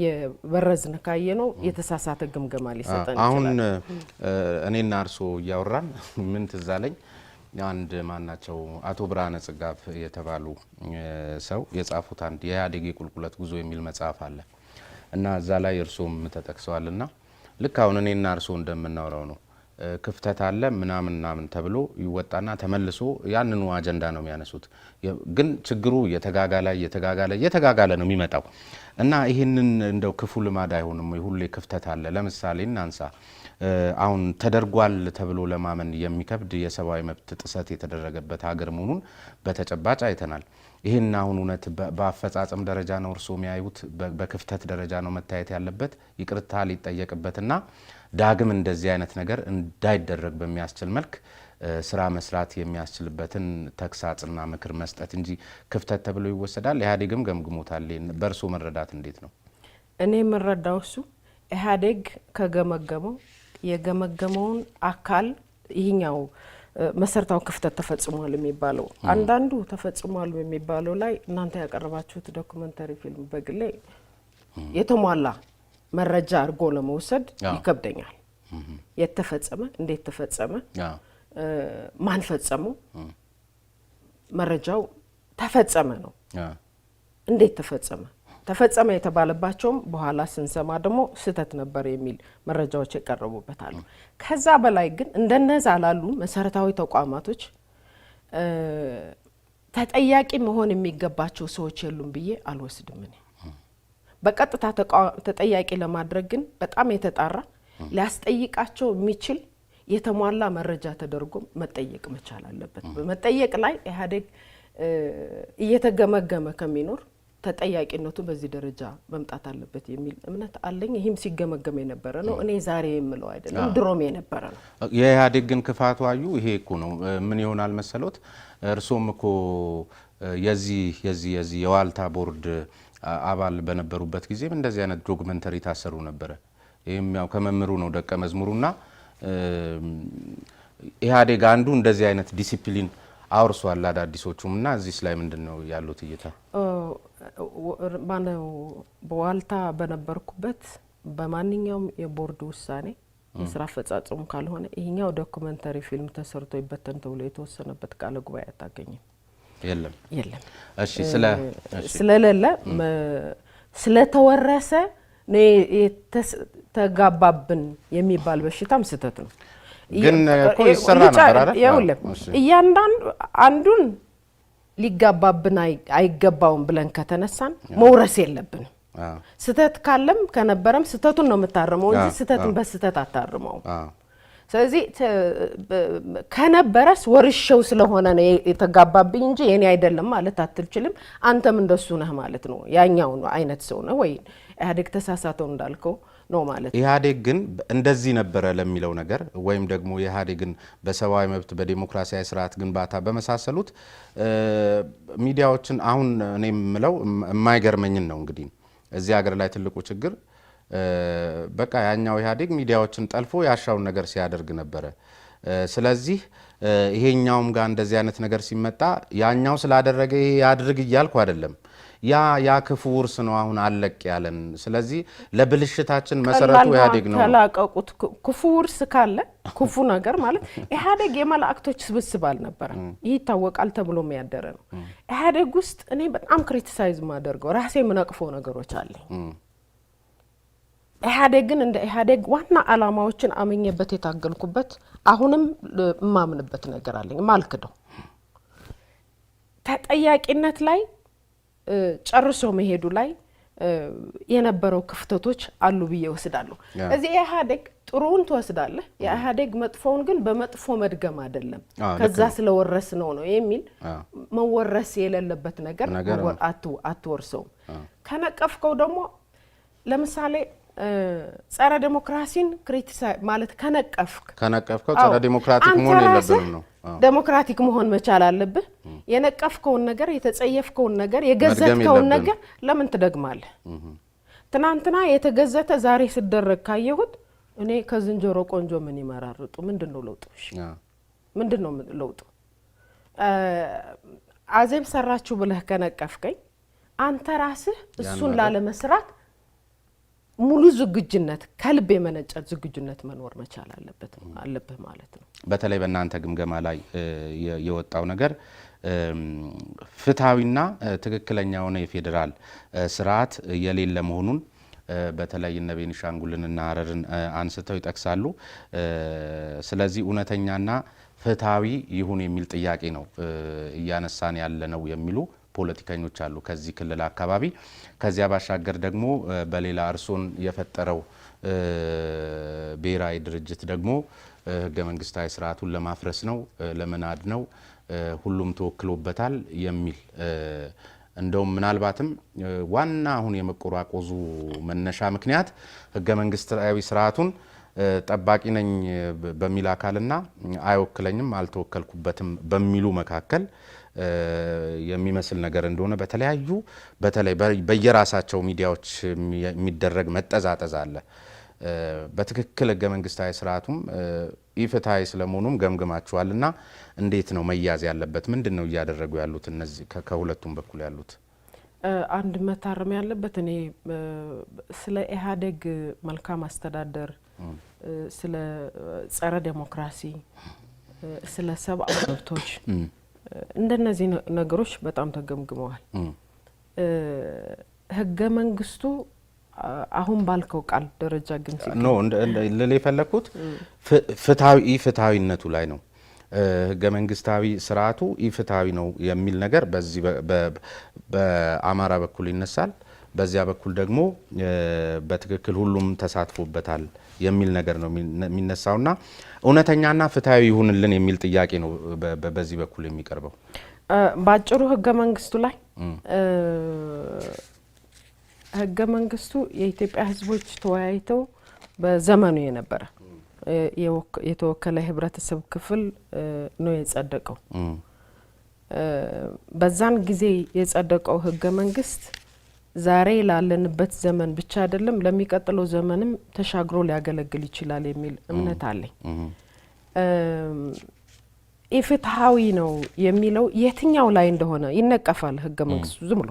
የበረዝን ካየነው የተሳሳተ ግምገማ ሊሰጠን ይችላል። አሁን እኔና አርሶ እያወራን ምን ትዝ አለኝ፣ አንድ ማናቸው አቶ ብርሃነ ጽጋፍ የተባሉ ሰው የጻፉት አንድ የኢህአዴግ የቁልቁለት ጉዞ የሚል መጽሐፍ አለ እና እዛ ላይ እርሶም ተጠቅሰዋልና ልክ አሁን እኔና አርሶ እንደምናወራው ነው። ክፍተት አለ ምናምን ተብሎ ይወጣና ተመልሶ ያንኑ አጀንዳ ነው የሚያነሱት። ግን ችግሩ የተጋጋለ ነው የሚመጣው እና ይሄንን እንደው ክፉ ልማድ አይሆንም ወይ? ሁሌ ክፍተት አለ። ለምሳሌ እናንሳ፣ አሁን ተደርጓል ተብሎ ለማመን የሚከብድ የሰብአዊ መብት ጥሰት የተደረገበት ሀገር መሆኑን በተጨባጭ አይተናል። ይሄን አሁን እውነት በአፈጻጸም ደረጃ ነው እርሶ የሚያዩት? በክፍተት ደረጃ ነው መታየት ያለበት? ይቅርታ ሊጠየቅበትና ዳግም እንደዚህ አይነት ነገር እንዳይደረግ በሚያስችል መልክ ስራ መስራት የሚያስችልበትን ተግሳጽና ምክር መስጠት እንጂ ክፍተት ተብሎ ይወሰዳል። ኢህአዴግም ገምግሞታል። በእርሶ መረዳት እንዴት ነው? እኔ የምረዳው እሱ ኢህአዴግ ከገመገመው የገመገመውን አካል ይህኛው መሰረታዊ ክፍተት ተፈጽሟል የሚባለው አንዳንዱ ተፈጽሟል የሚባለው ላይ እናንተ ያቀረባችሁት ዶክመንተሪ ፊልም በግሌ የተሟላ መረጃ አድርጎ ለመውሰድ ይከብደኛል። የተፈጸመ እንዴት ተፈጸመ፣ ማን ፈጸመው፣ መረጃው ተፈጸመ ነው። እንዴት ተፈጸመ የተባለባቸውም በኋላ ስንሰማ ደግሞ ስህተት ነበር የሚል መረጃዎች የቀረቡበታል። ከዛ በላይ ግን እንደነዛ ላሉ መሰረታዊ ተቋማቶች ተጠያቂ መሆን የሚገባቸው ሰዎች የሉም ብዬ አልወስድም። እኔ በቀጥታ ተጠያቂ ለማድረግ ግን በጣም የተጣራ ሊያስጠይቃቸው የሚችል የተሟላ መረጃ ተደርጎ መጠየቅ መቻል አለበት። በመጠየቅ ላይ ኢህአዴግ እየተገመገመ ከሚኖር ተጠያቂነቱ በዚህ ደረጃ መምጣት አለበት የሚል እምነት አለኝ። ይህም ሲገመገም የነበረ ነው። እኔ ዛሬ የምለው አይደለም፣ ድሮም የነበረ ነው። የኢህአዴግ ግን ክፋቱ አዩ ይሄ እኮ ነው። ምን ይሆናል መሰሎት፣ እርሶም እኮ የዚህ የዋልታ ቦርድ አባል በነበሩበት ጊዜም እንደዚህ አይነት ዶክመንተሪ ታሰሩ ነበረ። ይህም ያው ከመምሩ ነው ደቀ መዝሙሩና ኢህአዴግ አንዱ እንደዚህ አይነት ዲሲፕሊን አውርሷል አዳዲሶቹም እና እዚህ ላይ ምንድነው ያሉት እይታ? ማነው በዋልታ በነበርኩበት በማንኛውም የቦርድ ውሳኔ የስራ አፈጻጸሙ ካልሆነ ይሄኛው ዶክመንተሪ ፊልም ተሰርቶ ይበተን ተብሎ የተወሰነበት ቃለ ጉባኤ አታገኝም። የለም። እሺ ስለሌለ ስለተወረሰ ተጋባብን የሚባል በሽታም ስህተት ነው። ግን እኮ ይሰራ ነበር አይደል? ይኸውልህ እያንዳንዱ አንዱን ሊጋባብን አይገባውም ብለን ከተነሳን መውረስ የለብንም። ስህተት ካለም ከነበረም ስህተቱን ነው የምታርመው እንጂ ስህተትን በስህተት አታርመው። ስለዚህ ከነበረስ ወርሼው ስለሆነ ነው የተጋባብኝ እንጂ የኔ አይደለም ማለት አትችልም። አንተም እንደሱ ነህ ማለት ነው። ያኛው አይነት ሰው ነው ወይ ኢህአዴግ ተሳሳተው እንዳልከው ነው ማለት ነው። ኢህአዴግ ግን እንደዚህ ነበረ ለሚለው ነገር ወይም ደግሞ ኢህአዴግን በሰብአዊ መብት በዲሞክራሲያዊ ስርዓት ግንባታ በመሳሰሉት ሚዲያዎችን አሁን እኔ የምለው የማይገርመኝን ነው። እንግዲህ እዚህ ሀገር ላይ ትልቁ ችግር በቃ ያኛው ኢህአዴግ ሚዲያዎችን ጠልፎ ያሻውን ነገር ሲያደርግ ነበረ። ስለዚህ ይሄኛውም ጋር እንደዚህ አይነት ነገር ሲመጣ ያኛው ስላደረገ ይሄ ያድርግ እያልኩ አይደለም። ያ ክፉ ውርስ ነው አሁን አለቅ ያለን። ስለዚህ ለብልሽታችን መሰረቱ ኢህአዴግ ነው። ተላቀቁት። ክፉ ውርስ ካለ ክፉ ነገር ማለት ኢህአዴግ የመላእክቶች ስብስብ አልነበረ። ይህ ይታወቃል ተብሎ የሚያደረ ነው። ኢህአዴግ ውስጥ እኔ በጣም ክሪቲሳይዝ ማደርገው ራሴ የምነቅፈው ነገሮች አለ። ኢህአዴግ ግን እንደ ኢህአዴግ ዋና አላማዎችን አመኘበት የታገልኩበት አሁንም ማምንበት ነገር አለኝ ማልክደው ተጠያቂነት ላይ ጨርሶ መሄዱ ላይ የነበረው ክፍተቶች አሉ ብዬ ወስዳለሁ። እዚህ ኢህአዴግ ጥሩውን ተወስዳለህ፣ የኢህአዴግ መጥፎውን ግን በመጥፎ መድገም አይደለም ከዛ ስለወረስ ነው የሚል መወረስ የሌለበት ነገር አትወርሰው። ከነቀፍከው ደግሞ ለምሳሌ ጸረ ዲሞክራሲን ክሪቲሳይ ማለት ከነቀፍከው ጸረ ዲሞክራቲክ መሆን የለብንም ነው። ዲሞክራቲክ መሆን መቻል አለብህ። የነቀፍከውን ነገር የተጸየፍከውን ነገር የገዘትከውን ነገር ለምን ትደግማለህ? ትናንትና የተገዘተ ዛሬ ሲደረግ ካየሁት እኔ ከዝንጀሮ ቆንጆ ምን ይመራርጡ? ምንድነው ለውጡ? ምንድነው ለውጡ? አዜብ ሰራችሁ ብለህ ከነቀፍከኝ አንተ ራስህ እሱን ላለመስራት ሙሉ ዝግጁነት ከልብ የመነጨ ዝግጁነት መኖር መቻል አለበት ማለት ነው። በተለይ በእናንተ ግምገማ ላይ የወጣው ነገር ፍትሃዊና ትክክለኛ የሆነ የፌዴራል ስርዓት የሌለ መሆኑን በተለይ እነ ቤኒሻንጉልንና ሀረርን አንስተው ይጠቅሳሉ። ስለዚህ እውነተኛና ፍትሃዊ ይሁን የሚል ጥያቄ ነው እያነሳን ያለ ነው የሚሉ ፖለቲከኞች አሉ ከዚህ ክልል አካባቢ። ከዚያ ባሻገር ደግሞ በሌላ እርሶን የፈጠረው ብሔራዊ ድርጅት ደግሞ ህገ መንግስታዊ ስርዓቱን ለማፍረስ ነው ለመናድ ነው ሁሉም ተወክሎበታል የሚል እንደውም ምናልባትም ዋና አሁን የመቆራቆዙ መነሻ ምክንያት ህገ መንግስታዊ ስርዓቱን ጠባቂ ነኝ በሚል አካልና አይወክለኝም አልተወከልኩበትም በሚሉ መካከል የሚመስል ነገር እንደሆነ በተለይ በየራሳቸው ሚዲያዎች የሚደረግ መጠዛጠዝ አለ። በትክክል ህገ መንግስታዊ ስርዓቱም ኢፍትሃዊ ስለመሆኑም ገምግማችኋልና እንዴት ነው መያዝ ያለበት? ምንድነው እያደረጉ ያሉት እነዚህ ከሁለቱም በኩል ያሉት? አንድ መታረም ያለበት እኔ ስለ ኢህአዴግ መልካም አስተዳደር፣ ስለ ጸረ ዴሞክራሲ፣ ስለ ሰብአዊ መብቶች እንደነዚህ ነገሮች በጣም ተገምግመዋል። ህገ መንግስቱ አሁን ባልከው ቃል ደረጃ ግን ኖ ለሌ ፈለኩት ፍትሃዊነቱ ላይ ነው። ህገ መንግስታዊ ስርዓቱ ኢፍትሃዊ ነው የሚል ነገር በዚህ በአማራ በኩል ይነሳል። በዚያ በኩል ደግሞ በትክክል ሁሉም ተሳትፎበታል የሚል ነገር ነው የሚነሳውና እውነተኛና ፍትሃዊ ይሁንልን የሚል ጥያቄ ነው በዚህ በኩል የሚቀርበው። ባጭሩ ህገ መንግስቱ ላይ ህገ መንግስቱ የኢትዮጵያ ህዝቦች ተወያይተው በዘመኑ የነበረ የተወከለ ህብረተሰብ ክፍል ነው የጸደቀው። በዛን ጊዜ የጸደቀው ህገ መንግስት ዛሬ ላለንበት ዘመን ብቻ አይደለም ለሚቀጥለው ዘመንም ተሻግሮ ሊያገለግል ይችላል የሚል እምነት አለኝ። ኢፍትሃዊ ነው የሚለው የትኛው ላይ እንደሆነ ይነቀፋል ህገ መንግስቱ ዝም ብሎ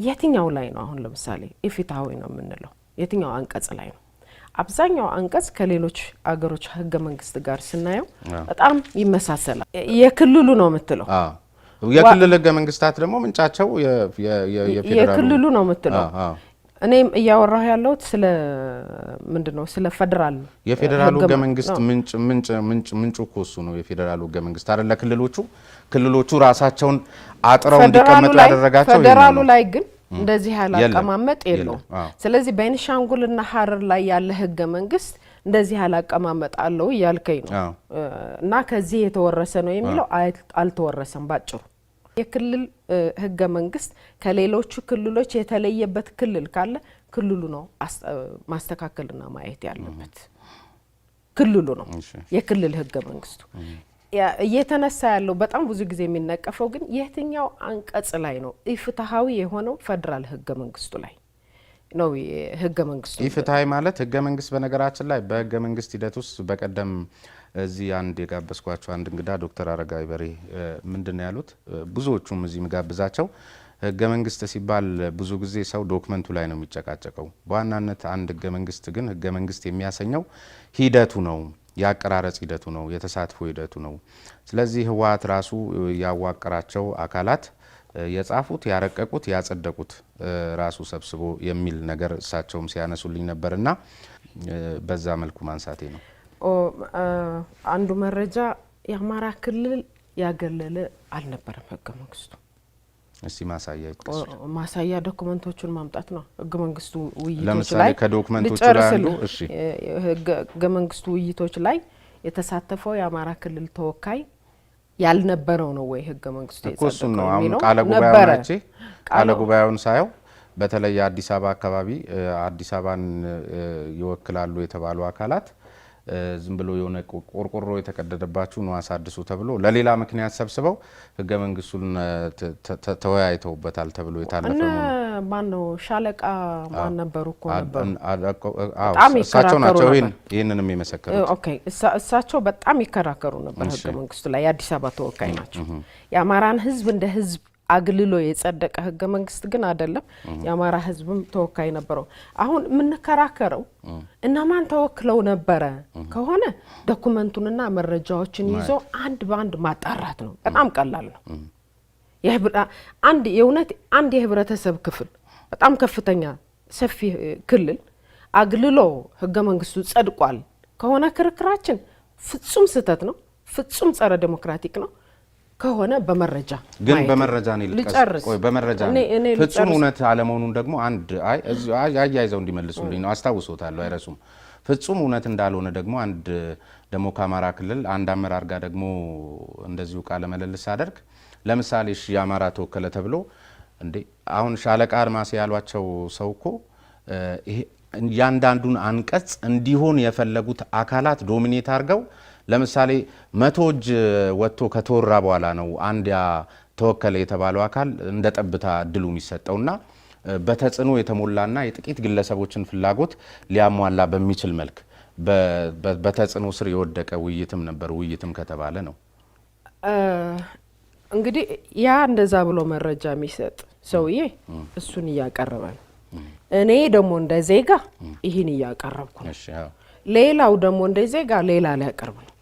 የትኛው ላይ ነው? አሁን ለምሳሌ ኢፍትሃዊ ነው የምንለው የትኛው አንቀጽ ላይ ነው? አብዛኛው አንቀጽ ከሌሎች አገሮች ህገ መንግስት ጋር ስናየው በጣም ይመሳሰላል። የክልሉ ነው የምትለው የክልል ህገ መንግስታት ደግሞ ምንጫቸው የክልሉ ነው የምትለው። እኔም እያወራሁ ያለሁት ስለ ምንድነው ስለ ፌደራል የፌደራሉ ህገ መንግስት ምንጩ እኮ እሱ ነው። የፌደራሉ ህገ መንግስት አይደለ ክልሎቹ ራሳቸውን አጥረው እንዲቀመጡ ያደረጋቸው። ፌደራሉ ላይ ግን እንደዚህ ያለ አቀማመጥ የለውም። ስለዚህ ቤኒሻንጉልና ሐረር ላይ ያለ ህገ መንግስት እንደዚህ ያለ አቀማመጥ አለው እያልከኝ ነው። እና ከዚህ የተወረሰ ነው የሚለው አልተወረሰም ባጭሩ። የክልል ህገ መንግስት ከሌሎቹ ክልሎች የተለየበት ክልል ካለ ክልሉ ነው ማስተካከልና ማየት ያለበት ክልሉ ነው የክልል ህገ መንግስቱ። እየተነሳ ያለው በጣም ብዙ ጊዜ የሚነቀፈው ግን የትኛው አንቀጽ ላይ ነው ኢፍትሃዊ የሆነው? ፌደራል ህገ መንግስቱ ላይ ነው። ህገ መንግስቱ ኢፍትሃዊ ማለት ህገ መንግስት በነገራችን ላይ በህገ መንግስት ሂደት ውስጥ በቀደም እዚህ አንድ የጋበዝኳቸው አንድ እንግዳ ዶክተር አረጋዊ በሬ ምንድነው ያሉት? ብዙዎቹም እዚህ መጋብዛቸው ህገ መንግስት ሲባል ብዙ ጊዜ ሰው ዶክመንቱ ላይ ነው የሚጨቃጨቀው። በዋናነት አንድ ህገ መንግስት ግን ህገ መንግስት የሚያሰኘው ሂደቱ ነው፣ ያቀራረጽ ሂደቱ ነው፣ የተሳትፎ ሂደቱ ነው። ስለዚህ ህወሓት ራሱ ያዋቀራቸው አካላት የጻፉት፣ ያረቀቁት፣ ያጸደቁት ራሱ ሰብስቦ የሚል ነገር እሳቸውም ሲያነሱልኝ ነበርና በዛ መልኩ ማንሳቴ ነው። አንዱ መረጃ የአማራ ክልል ያገለለ አልነበረም ህገ መንግስቱ። እስቲ ማሳያ ዶክመንቶቹን ማምጣት ነው። ህገ መንግስቱ ውይይቶች ላይ ለምሳሌ ከዶክመንቶቹ ላይ አንዱ ህገ መንግስቱ ውይይቶች ላይ የተሳተፈው የአማራ ክልል ተወካይ ያልነበረው ነው ወይ ህገ መንግስቱ የጸደቀው ነው? አሁን ቃለ ጉባኤውን ሳየው በተለይ የአዲስ አበባ አካባቢ አዲስ አበባን ይወክላሉ የተባሉ አካላት ዝም ብሎ የሆነ ቆርቆሮ የተቀደደባችሁ ነው አሳድሱ ተብሎ ለሌላ ምክንያት ሰብስበው ህገ መንግስቱን ተወያይተውበታል ተብሎ የታለፈ ነው። ማን ነው ሻለቃ ማን ነበሩ እኮ ነበሩ። እሳቸው ናቸው ይሄንንም የመሰከሩት። ኦኬ እሳቸው በጣም ይከራከሩ ነበር ህገ መንግስቱ ላይ። የአዲስ አበባ ተወካይ ናቸው። የአማራን ህዝብ እንደ ህዝብ አግልሎ የጸደቀ ህገ መንግስት ግን አይደለም። የአማራ ህዝብም ተወካይ ነበረው። አሁን ምንከራከረው እነማን ተወክለው ነበረ ከሆነ ዶክመንቱንና መረጃዎችን ይዞ አንድ ባንድ ማጣራት ነው። በጣም ቀላል ነው። አንድ የህብረተሰብ ክፍል በጣም ከፍተኛ ሰፊ ክልል አግልሎ ህገ መንግስቱ ጸድቋል ከሆነ ክርክራችን ፍጹም ስህተት ነው፣ ፍጹም ጸረ ዴሞክራቲክ ነው ከሆነ በመረጃ ግን በመረጃ ነው ልጨርስ። ቆይ በመረጃ ፍጹም እውነት አለመሆኑን ደግሞ አንድ አያይዘው እንዲመልሱልኝ ነው። አስታውሶታለሁ፣ አይረሱም። ፍጹም እውነት እንዳልሆነ ደግሞ አንድ ደሞ ከአማራ ክልል አንድ አመራር ጋር ደግሞ እንደዚሁ ቃለ መለልስ አደርግ። ለምሳሌ እሺ የአማራ ተወከለ ተብሎ እንዴ አሁን ሻለቃ አድማሴ ያሏቸው ሰው እኮ ያንዳንዱን አንቀጽ እንዲሆን የፈለጉት አካላት ዶሚኔት አድርገው ለምሳሌ 100 እጅ ወጥቶ ከተወራ በኋላ ነው አንድ ያ ተወከለ የተባለው አካል እንደ ጠብታ እድሉ የሚሰጠውና በተጽዕኖ የተሞላና የጥቂት ግለሰቦችን ፍላጎት ሊያሟላ በሚችል መልክ በተጽዕኖ ስር የወደቀ ውይይትም ነበር። ውይይትም ከተባለ ነው እንግዲህ ያ እንደዛ ብሎ መረጃ የሚሰጥ ሰውዬ እሱን እያቀረበ ነው። እኔ ደግሞ እንደ ዜጋ ይህን እያቀረብኩ ነው። ሌላው ደግሞ እንደ ዜጋ ሌላ ሊያቀርብ ነው።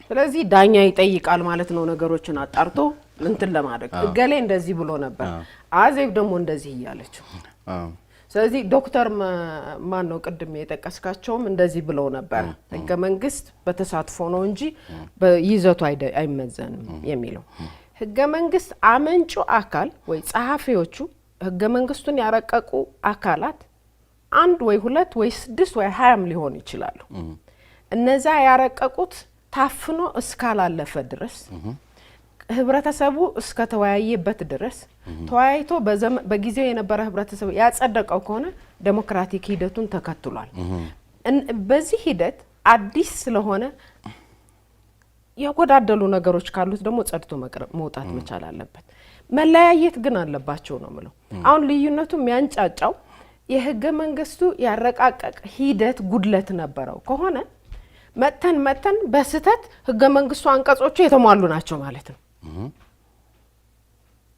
ስለዚህ ዳኛ ይጠይቃል ማለት ነው ነገሮችን አጣርቶ እንትን ለማድረግ እገሌ እንደዚህ ብሎ ነበር፣ አዜብ ደግሞ እንደዚህ እያለች። ስለዚህ ዶክተር ማን ነው ቅድም የጠቀስካቸውም እንደዚህ ብለው ነበር። ህገ መንግስት በተሳትፎ ነው እንጂ በይዘቱ አይመዘንም የሚለው ህገ መንግስት አመንጩ አካል ወይ ጸሐፊዎቹ ህገ መንግስቱን ያረቀቁ አካላት 1 ወይ 2 ወይ 6 ወይ 20 ሊሆን ይችላሉ። እነዛ ያረቀቁት ታፍኖ እስካላለፈ ድረስ ህብረተሰቡ እስከ ተወያየበት ድረስ ተወያይቶ በጊዜው የነበረ ህብረተሰቡ ያጸደቀው ከሆነ ዴሞክራቲክ ሂደቱን ተከትሏል። በዚህ ሂደት አዲስ ስለሆነ ያጎዳደሉ ነገሮች ካሉት ደግሞ ጸድቶ መውጣት መቻል አለበት። መለያየት ግን አለባቸው ነው ማለት። አሁን ልዩነቱ የሚያንጫጫው የህገ መንግስቱ ያረቃቀቅ ሂደት ጉድለት ነበረው ከሆነ መተን በስተት ህገ መንግስቱ አንቀጾቹ የተሟሉ ናቸው ማለት ነው።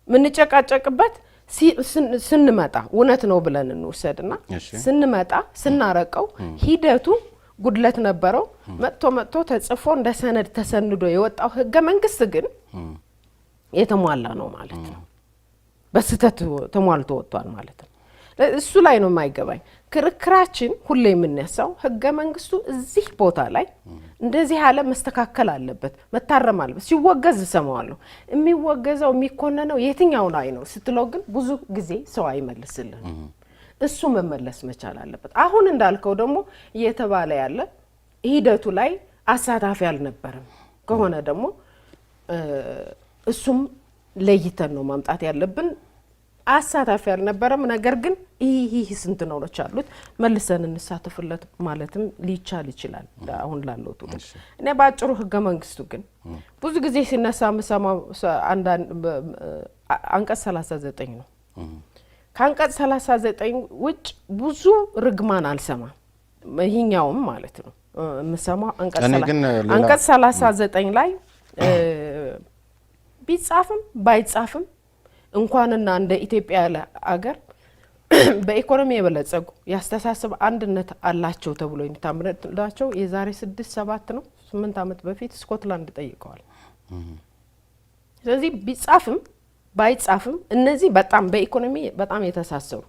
ምን ጨቃጨቅበት ስንመጣ እውነት ነው ብለን እንወሰድና ስንመጣ ስናረቀው ሂደቱ ጉድለት ነበረው። መጥቶ ተጽፎ እንደ ሰነድ ተሰንዶ የወጣው ህገ መንግስት ግን የተሟላ ነው ማለት ነው። በስተት ተሟልቶ ወጥቷል ማለት ነው። እሱ ላይ ነው የማይገባኝ ክርክራችን። ሁሌ የምንነሳው ህገ መንግስቱ እዚህ ቦታ ላይ እንደዚህ ያለ መስተካከል አለበት፣ መታረም አለበት። ሲወገዝ ሰማዋለሁ። የሚወገዘው የሚኮነነው የትኛው ላይ ነው ስትለው ግን ብዙ ጊዜ ሰው አይመልስልህ። እሱ መመለስ መቻል አለበት። አሁን እንዳልከው ደግሞ እየተባለ ያለ ሂደቱ ላይ አሳታፊ አልነበረም ከሆነ ደግሞ እሱም ለይተን ነው ማምጣት ያለብን። አሳታፊ አልነበረም፣ ነገር ግን ይህ ስንት ነውሮች አሉት መልሰን እንሳተፍለት ማለትም ሊቻል ይችላል። አሁን ላለው ትውልድ እኔ ባጭሩ ህገ መንግስቱ ግን ብዙ ጊዜ ሲነሳ መሰማው አንቀጽ 39 ነው። ከአንቀጽ 39 ውጭ ብዙ ርግማን አልሰማም። ይሄኛውም ማለት ነው መሰማው አንቀጽ 39 ላይ ቢጻፍም ባይጻፍም እንኳንና እንደ ኢትዮጵያ ያለ አገር በኢኮኖሚ የበለጸጉ ያስተሳሰብ አንድነት አላቸው ተብሎ የሚታመንላቸው የዛሬ 6-7 ነው 8 ዓመት በፊት ስኮትላንድ ጠይቀዋል። ስለዚህ ቢጻፍም ባይጻፍም እነዚህ በጣም በኢኮኖሚ በጣም የተሳሰሩ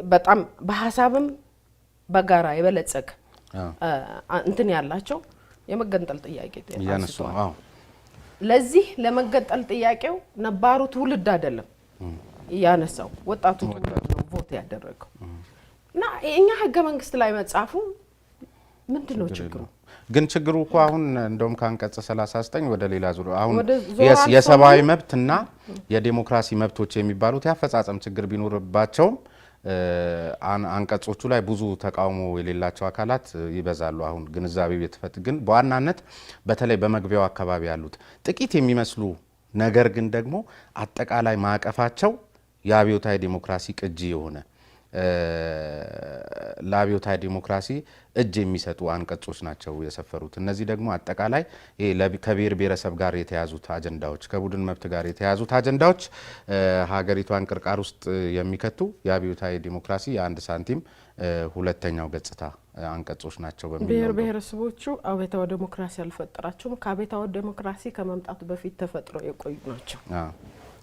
በጣም በሐሳብም በጋራ የበለጸገ እንትን ያላቸው የመገንጠል ጥያቄ ያነሳው። ለዚህ ለመገንጠል ጥያቄው ነባሩ ትውልድ አይደለም ያነሳው፣ ወጣቱ ትውልድ ነው ቮት ያደረገው። እና እኛ ህገ መንግስት ላይ መጻፉ ምንድነው ችግሩ? ግን ችግሩ እኮ አሁን እንደውም ከአንቀጽ 39 ወደ ሌላ ዙር አሁን የሰብአዊ መብትና የዲሞክራሲ መብቶች የሚባሉት ያፈጻጸም ችግር ቢኖርባቸውም አንቀጾቹ ላይ ብዙ ተቃውሞ የሌላቸው አካላት ይበዛሉ። አሁን ግንዛቤው የተፈት ግን በዋናነት በተለይ በመግቢያው አካባቢ ያሉት ጥቂት የሚመስሉ ነገር ግን ደግሞ አጠቃላይ ማዕቀፋቸው የአብዮታዊ ዲሞክራሲ ቅጂ የሆነ ለአብዮታዊ ዲሞክራሲ እጅ የሚሰጡ አንቀጾች ናቸው የሰፈሩት። እነዚህ ደግሞ አጠቃላይ ከብሔር ብሔረሰብ ጋር የተያዙት አጀንዳዎች፣ ከቡድን መብት ጋር የተያዙት አጀንዳዎች ሀገሪቷን ቅርቃር ውስጥ የሚከቱ የአብዮታዊ ዲሞክራሲ የአንድ ሳንቲም ሁለተኛው ገጽታ አንቀጾች ናቸው በሚል ብሔር ብሔረሰቦቹ አብዮታዊ ዲሞክራሲ አልፈጠራቸውም። ከአብዮታዊ ዲሞክራሲ ከመምጣቱ በፊት ተፈጥሮ የቆዩ ናቸው።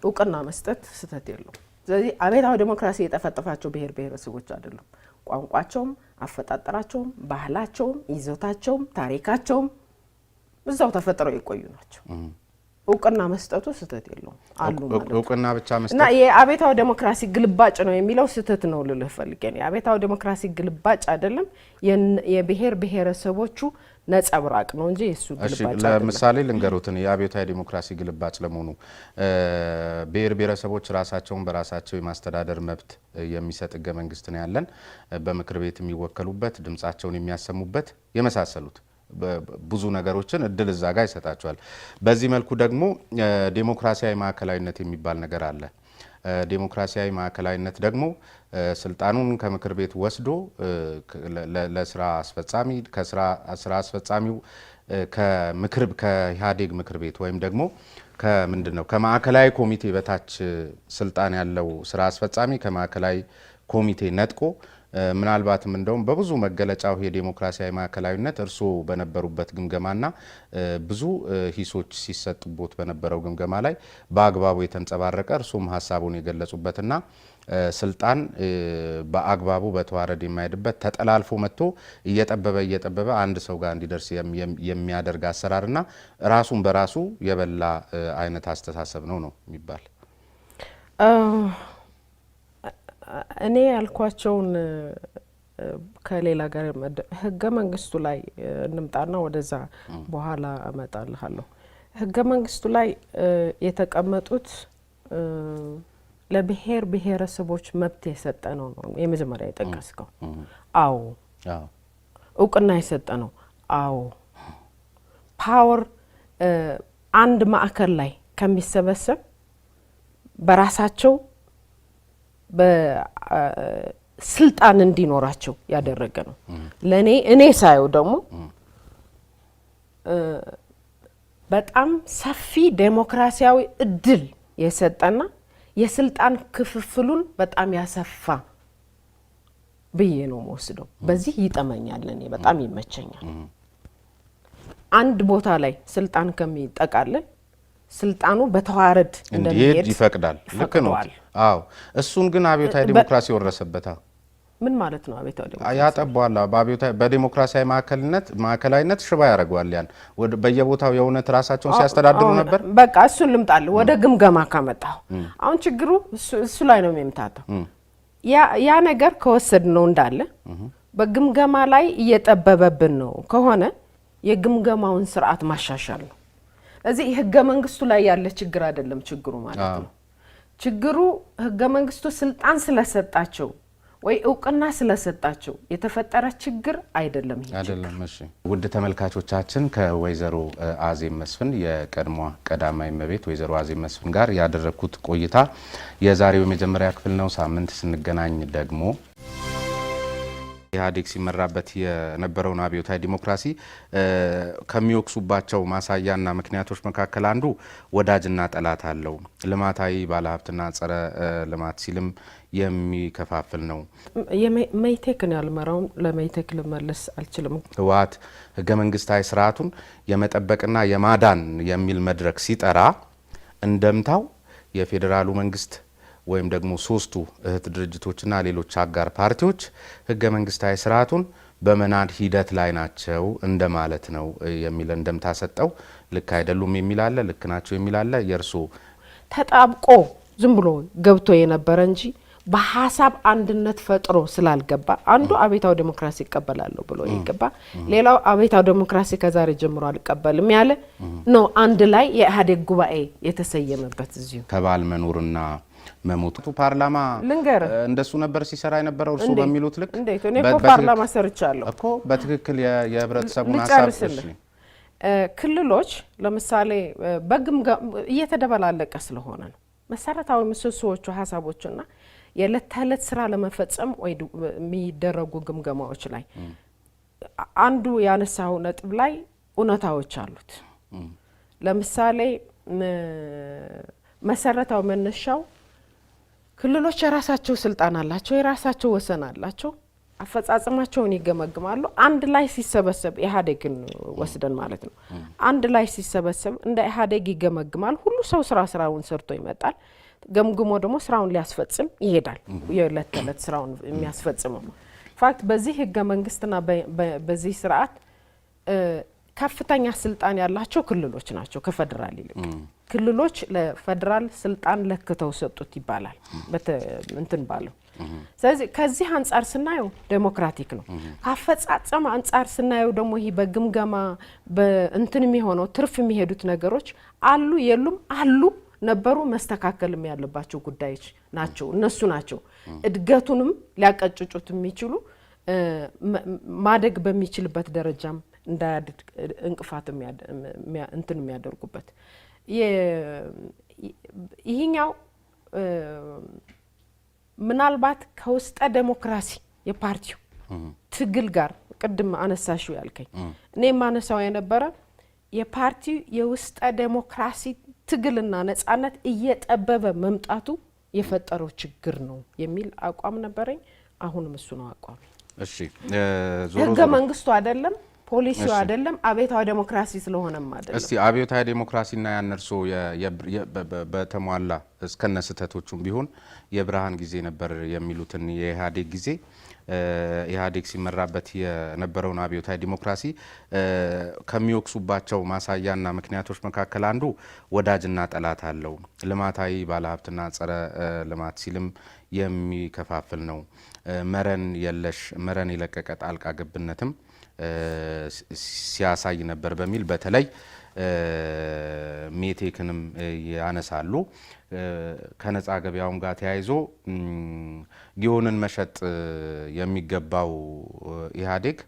እውቅና መስጠት ስህተት የለውም። ስለዚህ አብዮታዊ ዲሞክራሲ የጠፈጠፋቸው ብሔር ብሔረሰቦች አይደሉም። ቋንቋቸውም፣ አፈጣጠራቸውም፣ ባህላቸውም፣ ይዞታቸውም፣ ታሪካቸውም እዛው ተፈጥረው የቆዩ ናቸው። እውቅና መስጠቱ ስህተት የለውም አሉ ማለት እውቅና ብቻ መስጠት እና የአቤታው ዴሞክራሲ ግልባጭ ነው የሚለው ስህተት ነው ልልህ ፈልጌ ነው። የአቤታው ዴሞክራሲ ግልባጭ አይደለም የብሔር ብሔረሰቦቹ ነጸብራቅ ነው እንጂ እሱ ግልባጭ አይደለም። ለምሳሌ ልንገሩትን የአቤታው ዴሞክራሲ ግልባጭ ለመሆኑ ብሔር ብሔረሰቦች ራሳቸውን በራሳቸው የማስተዳደር መብት የሚሰጥ ህገ መንግስት ነው ያለን። በምክር ቤት የሚወከሉበት ድምጻቸውን የሚያሰሙበት የመሳሰሉት ብዙ ነገሮችን እድል እዛ ጋር ይሰጣቸዋል። በዚህ መልኩ ደግሞ ዴሞክራሲያዊ ማዕከላዊነት የሚባል ነገር አለ። ዴሞክራሲያዊ ማዕከላዊነት ደግሞ ስልጣኑን ከምክር ቤት ወስዶ ለስራ አስፈጻሚ ከስራ አስፈጻሚው ከኢህአዴግ ምክር ቤት ወይም ደግሞ ከምንድነው ከማዕከላዊ ኮሚቴ በታች ስልጣን ያለው ስራ አስፈጻሚ ከማዕከላዊ ኮሚቴ ነጥቆ ምናልባትም እንደውም በብዙ መገለጫው የዴሞክራሲያዊ ማዕከላዊነት እርሶ በነበሩበት ግምገማና ብዙ ሂሶች ሲሰጡበት በነበረው ግምገማ ላይ በአግባቡ የተንጸባረቀ እርሶም ሀሳቡን የገለጹበትና ስልጣን በአግባቡ በተዋረድ የማይሄድበት ተጠላልፎ መጥቶ እየጠበበ አንድ ሰው ጋር እንዲደርስ የሚያደርግ አሰራርና ራሱን በራሱ የበላ አይነት አስተሳሰብ ነው የሚባል እኔ ያልኳቸውን ከሌላ ጋር ህገ መንግስቱ ላይ እንምጣና ወደዛ በኋላ አመጣልሃለሁ። ህገ መንግስቱ ላይ የተቀመጡት ለብሔር ብሔረሰቦች መብት የሰጠ ነው የመጀመሪያ የጠቀስከው። አዎ እውቅና የሰጠ ነው። አዎ ፓወር አንድ ማዕከል ላይ ከሚሰበሰብ በራሳቸው በስልጣን እንዲኖራቸው ያደረገ ነው። እኔ ሳየው ደግሞ በጣም ሰፊ ዴሞክራሲያዊ እድል የሰጠና የስልጣን ክፍፍሉን በጣም ያሰፋ ብዬ ነው ወስደው። በዚህ ይጠመኛል፣ እኔ በጣም ይመቸኛል። አንድ ቦታ ላይ ስልጣን ከሚጠቃለል ስልጣኑ በተዋረድ እንደሚሄድ ይፈቅዳል። ልክ ነው። አዎ እሱን ግን አብዮታዊ ዲሞክራሲ ወረሰበታ። ምን ማለት ነው አብዮታዊ ዲሞክራሲ? ያጠባዋል። በዲሞክራሲያዊ ማዕከላዊነት ሽባ ያደርገዋል። ያን በየቦታው የእውነት ራሳቸውን ሲያስተዳድሩ ነበር። በቃ እሱን ልምጣል ወደ ግምገማ ካመጣው አሁን ችግሩ እሱ ላይ ነው የሚምታተው። ያ ነገር ከወሰድ ነው እንዳለ በግምገማ ላይ እየጠበበብን ነው ከሆነ የግምገማውን ስርዓት ማሻሻል ነው። እዚህ ህገ መንግስቱ ላይ ያለ ችግር አይደለም ችግሩ ማለት ነው። ችግሩ ህገ መንግስቱ ስልጣን ስለሰጣቸው ወይ እውቅና ስለሰጣቸው የተፈጠረ ችግር አይደለም ይሄ አይደለም። እሺ ውድ ተመልካቾቻችን ከወይዘሮ አዜብ መስፍን የቀድሞ ቀዳማዊ እመቤት ወይዘሮ አዜብ መስፍን ጋር ያደረኩት ቆይታ የዛሬው የመጀመሪያ ክፍል ነው። ሳምንት ስንገናኝ ደግሞ ኢህአዴግ ሲመራበት የነበረውን አብዮታዊ ዲሞክራሲ ከሚወክሱባቸው ማሳያና ምክንያቶች መካከል አንዱ ወዳጅና ጠላት አለው፣ ልማታዊ ባለሀብትና ጸረ ልማት ሲልም የሚከፋፍል ነው። የመይቴክን ያልመራውን ለመይቴክ ልመልስ አልችልም። ህወሓት ህገ መንግስታዊ ስርዓቱን የመጠበቅና የማዳን የሚል መድረክ ሲጠራ እንደምታው የፌዴራሉ መንግስት ወይም ደግሞ ሶስቱ እህት ድርጅቶችና ሌሎች አጋር ፓርቲዎች ህገ መንግስታዊ ስርዓቱን በመናድ ሂደት ላይ ናቸው እንደማለት ነው የሚል እንደምታ ሰጠው። ልክ አይደሉም የሚል አለ፣ ልክ ናቸው የሚል አለ። የርሶ ተጣብቆ ዝም ብሎ ገብቶ የነበረ እንጂ በሐሳብ አንድነት ፈጥሮ ስላልገባ አንዱ አብዮታዊ ዲሞክራሲ ይቀበላለሁ ብሎ ይገባ፣ ሌላው አብዮታዊ ዲሞክራሲ ከዛሬ ጀምሮ አልቀበልም ያለ ነው። አንድ ላይ የኢህአዴግ ጉባኤ የተሰየመበት እዚሁ ከባል መኖርና መሞቱ ፓርላማ እንደሱ ነበር ሲሰራ የነበረው እርሱ በሚሉት ልክ እንዴት እኔ ፓርላማ ሰርቻለሁ እኮ በትክክል የህብረተሰቡን ሀሳብ ክልሎች ለምሳሌ በግምገማ እየተደበላለቀ ስለሆነ ነው መሰረታዊ ምሰሶዎቹ ሀሳቦችና የዕለት ተዕለት ስራ ለመፈጸም ወይ የሚደረጉ ግምገማዎች ላይ አንዱ ያነሳው ነጥብ ላይ እውነታዎች አሉት። ለምሳሌ መሰረታው መነሻው ክልሎች የራሳቸው ስልጣን አላቸው፣ የራሳቸው ወሰን አላቸው፣ አፈጻጸማቸውን ይገመግማሉ። አንድ ላይ ሲሰበሰብ ኢህአዴግን ወስደን ማለት ነው። አንድ ላይ ሲሰበሰብ እንደ ኢህአዴግ ይገመግማል። ሁሉ ሰው ስራውን ሰርቶ ይመጣል። ገምግሞ ደግሞ ስራውን ሊያስፈጽም ይሄዳል። የዕለት ተዕለት ስራውን የሚያስፈጽመው ፋክት በዚህ ህገ መንግስትና በዚህ ስርዓት ከፍተኛ ስልጣን ያላቸው ክልሎች ናቸው ከፌደራል ይልቅ ክልሎች ለፌደራል ስልጣን ለክተው ሰጡት ይባላል እንትን ባለው ስለዚህ ከዚህ አንፃር ስናየው ዴሞክራቲክ ነው ካፈጻጸም አንፃር ስናየው ደግሞ ይሄ በግምገማ በእንትን የሚሆነው ትርፍ የሚሄዱት ነገሮች አሉ የሉም አሉ ነበሩ መስተካከልም ያለባቸው ጉዳዮች ናቸው እነሱ ናቸው እድገቱንም ሊያቀጭጩት የሚችሉ ማደግ በሚችልበት ደረጃም እንዳያድግ እንቅፋት እንትን የሚያደርጉበት ይሄኛው ምናልባት ከውስጠ ዴሞክራሲ የፓርቲው ትግል ጋር ቅድም አነሳሽው ያልከኝ እኔ ማነሳው የነበረ የፓርቲው የውስጠ ዴሞክራሲ ትግልና ነጻነት እየጠበበ መምጣቱ የፈጠረው ችግር ነው የሚል አቋም ነበረኝ አሁንም እሱ ነው አቋም እሺ ህገ መንግስቱ አይደለም ፖሊሲው አይደለም አብዮታዊ ዴሞክራሲ ስለሆነም አይደለም እስቲ አብዮታዊ ዴሞክራሲና ያነርሶ በተሟላ እስከነስተቶቹም ቢሆን የብርሃን ጊዜ ነበር የሚሉትን የኢህአዴግ ጊዜ ኢህአዴግ ሲመራበት የነበረውን አብዮታዊ ዴሞክራሲ ከሚወክሱባቸው ማሳያና ምክንያቶች መካከል አንዱ ወዳጅና ጠላት አለው ልማታዊ ባለሀብትና ጸረ ልማት ሲልም የሚከፋፍል ነው መረን የለቀቀ ጣልቃ ገብነትም ሲያሳይ ነበር በሚል በተለይ ሜቴክንም ያነሳሉ ከነጻ ገበያውም ጋር ተያይዞ ጊዮንን መሸጥ የሚገባው ኢህአዴግ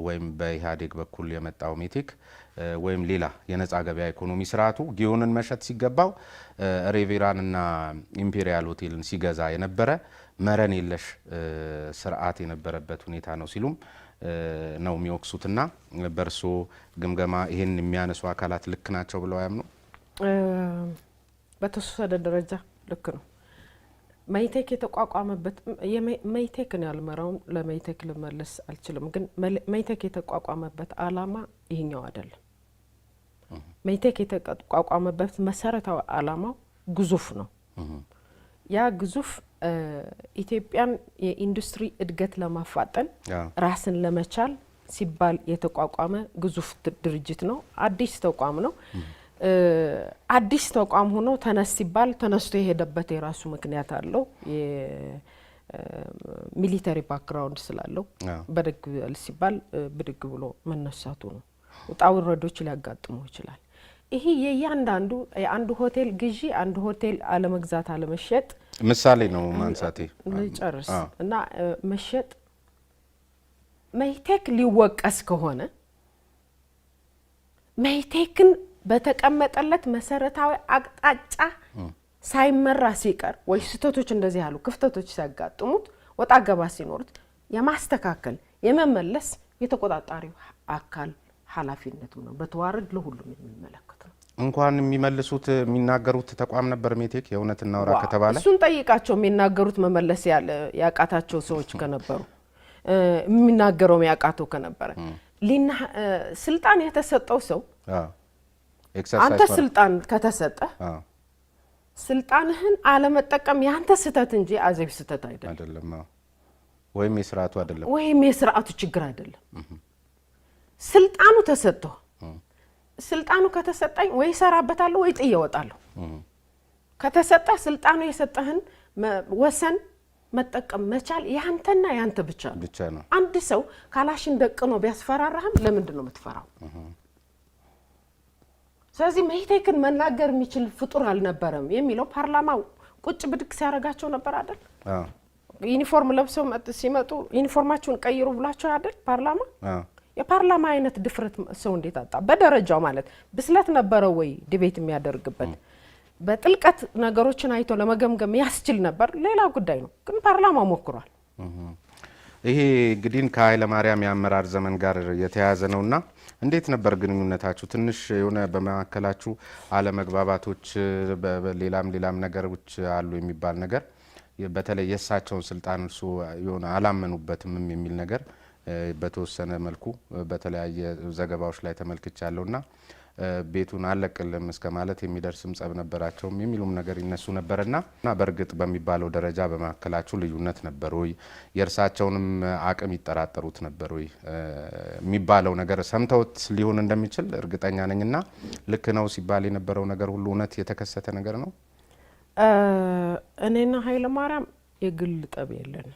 ወይም በኢህአዴግ በኩል የመጣው ሜቴክ ወይም ሌላ የነጻ ገበያ ኢኮኖሚ ስርዓቱ ጊዮንን መሸጥ ሲገባው ሬቬራንና ኢምፔሪያል ሆቴልን ሲገዛ የነበረ መረን የለሽ ስርዓት የነበረበት ሁኔታ ነው ሲሉም ነው የሚወክሱትና በርሶ ግምገማ ይሄን የሚያነሱ አካላት ልክ ናቸው ብለው ያምኑ በተወሰነ ደረጃ ልክ ነው ማይቴክ የተቋቋመበት ማይቴክን ያልመራው ለማይቴክ ልመለስ አልችልም ግን ማይቴክ የተቋቋመበት አላማ ይሄኛው አይደለም ማይቴክ የተቋቋመበት መሰረታዊ አላማው ግዙፍ ነው ያ ግዙፍ ኢትዮጵያን የኢንዱስትሪ እድገት ለማፋጠን ራስን ለመቻል ሲባል የተቋቋመ ግዙፍ ድርጅት ነው አዲስ ተቋም ነው አዲስ ተቋም ሆኖ ተነስ ሲባል ተነስቶ የሄደበት የራሱ ምክንያት አለው የሚሊተሪ ባክግራውንድ ስላለው በደግ ሲባል ብድግ ብሎ መነሳቱ ነው ወጣው ረዶች ሊያጋጥመው ይችላል ይሄ የያንዳንዱ አንዱ ሆቴል ግዢ አንዱ ሆቴል አለመግዛት አለመሸጥ ምሳሌ ነው ማንሳቴ ልጨርስ እና መሸጥ ማይቴክ ሊወቀስ ከሆነ ማይቴክን በተቀመጠለት መሰረታዊ አቅጣጫ ሳይመራ ሲቀር ወይ ስተቶች እንደዚህ ያሉ ክፍተቶች ሲያጋጥሙት ወጣ ገባ ሲኖርት የማስተካከል የመመለስ የተቆጣጣሪው አካል ኃላፊነቱ ነው በተዋረድ ለሁሉም የሚመለከት ነው እንኳን የሚመልሱት የሚናገሩት ተቋም ነበር ሜቴክ የእውነት እናውራ ከተባለ እሱን ጠይቃቸው የሚናገሩት መመለስ ያቃታቸው ሰዎች ከነበሩ የሚናገረው ያቃተው ከነበረ ስልጣን የተሰጠው ሰው አንተ ስልጣን ከተሰጠ ስልጣንህን አለመጠቀም ያንተ ስተት እንጂ አዘብ ስተት አይደለም ወይም የስርዓቱ አይደለም ወይም የስርዓቱ ችግር አይደለም ስልጣኑ ተሰጥቶ ስልጣኑ ከተሰጠኝ ወይ ሰራበታለሁ ወይ ጥየወጣለሁ ከተሰጠ ስልጣኑ የሰጠህን ወሰን መጠቀም መቻል ያንተና ያንተ ብቻ ነው አንድ ሰው ካላሽን ደቅኖ ቢያስፈራራህም ለምንድን ነው የምትፈራው ስለዚህ ማይቴክን መናገር የሚችል ፍጡር አልነበረም የሚለው ፓርላማው ቁጭ ብድቅ ሲያረጋቸው ነበር አይደል ዩኒፎርም ለብሰው ሲመጡ ዩኒፎርማቸውን ቀይሩ ብላቸው አይደል ፓርላማ የፓርላማ አይነት ድፍረት ሰው እንዴት አጣ በደረጃው ማለት ብስለት ነበረው ወይ ዲቤት የሚያደርግበት በጥልቀት ነገሮችን አይቶ ለመገምገም ያስችል ነበር ሌላ ጉዳይ ነው ግን ፓርላማው ሞክሯል ይሄ እንግዲህ ከኃይለ ማርያም ያመራር ዘመን ጋር የተያያዘ ነውና እንዴት ነበር ግንኙነታችሁ ትንሽ የሆነ በመካከላችሁ አለመግባባቶች በሌላም ነገሮች አሉ የሚባል ነገር በተለይ የሳቸውን ስልጣን እሱ የሆነ አላመኑበትም የሚል ነገር በተወሰነ መልኩ በተለያየ ዘገባዎች ላይ ተመልክቻለሁና ቤቱን አለቅልም እስከ ማለት የሚደርስም ጸብ ነበራቸው የሚሉም ነገር ይነሱ ነበርና በእርግጥ በሚባለው ደረጃ በማከላችሁ ልዩነት ነበር ወይ የእርሳቸውንም አቅም ይጠራጠሩት ነበር ወይ የሚባለው ነገር ሰምተውት ሊሆን እንደሚችል እርግጠኛ ነኝና ልክ ነው ሲባል የነበረው ነገር ሁሉ እውነት የተከሰተ ነገር ነው። እኔና ኃይለ ማርያም የግል ጠብ የለን።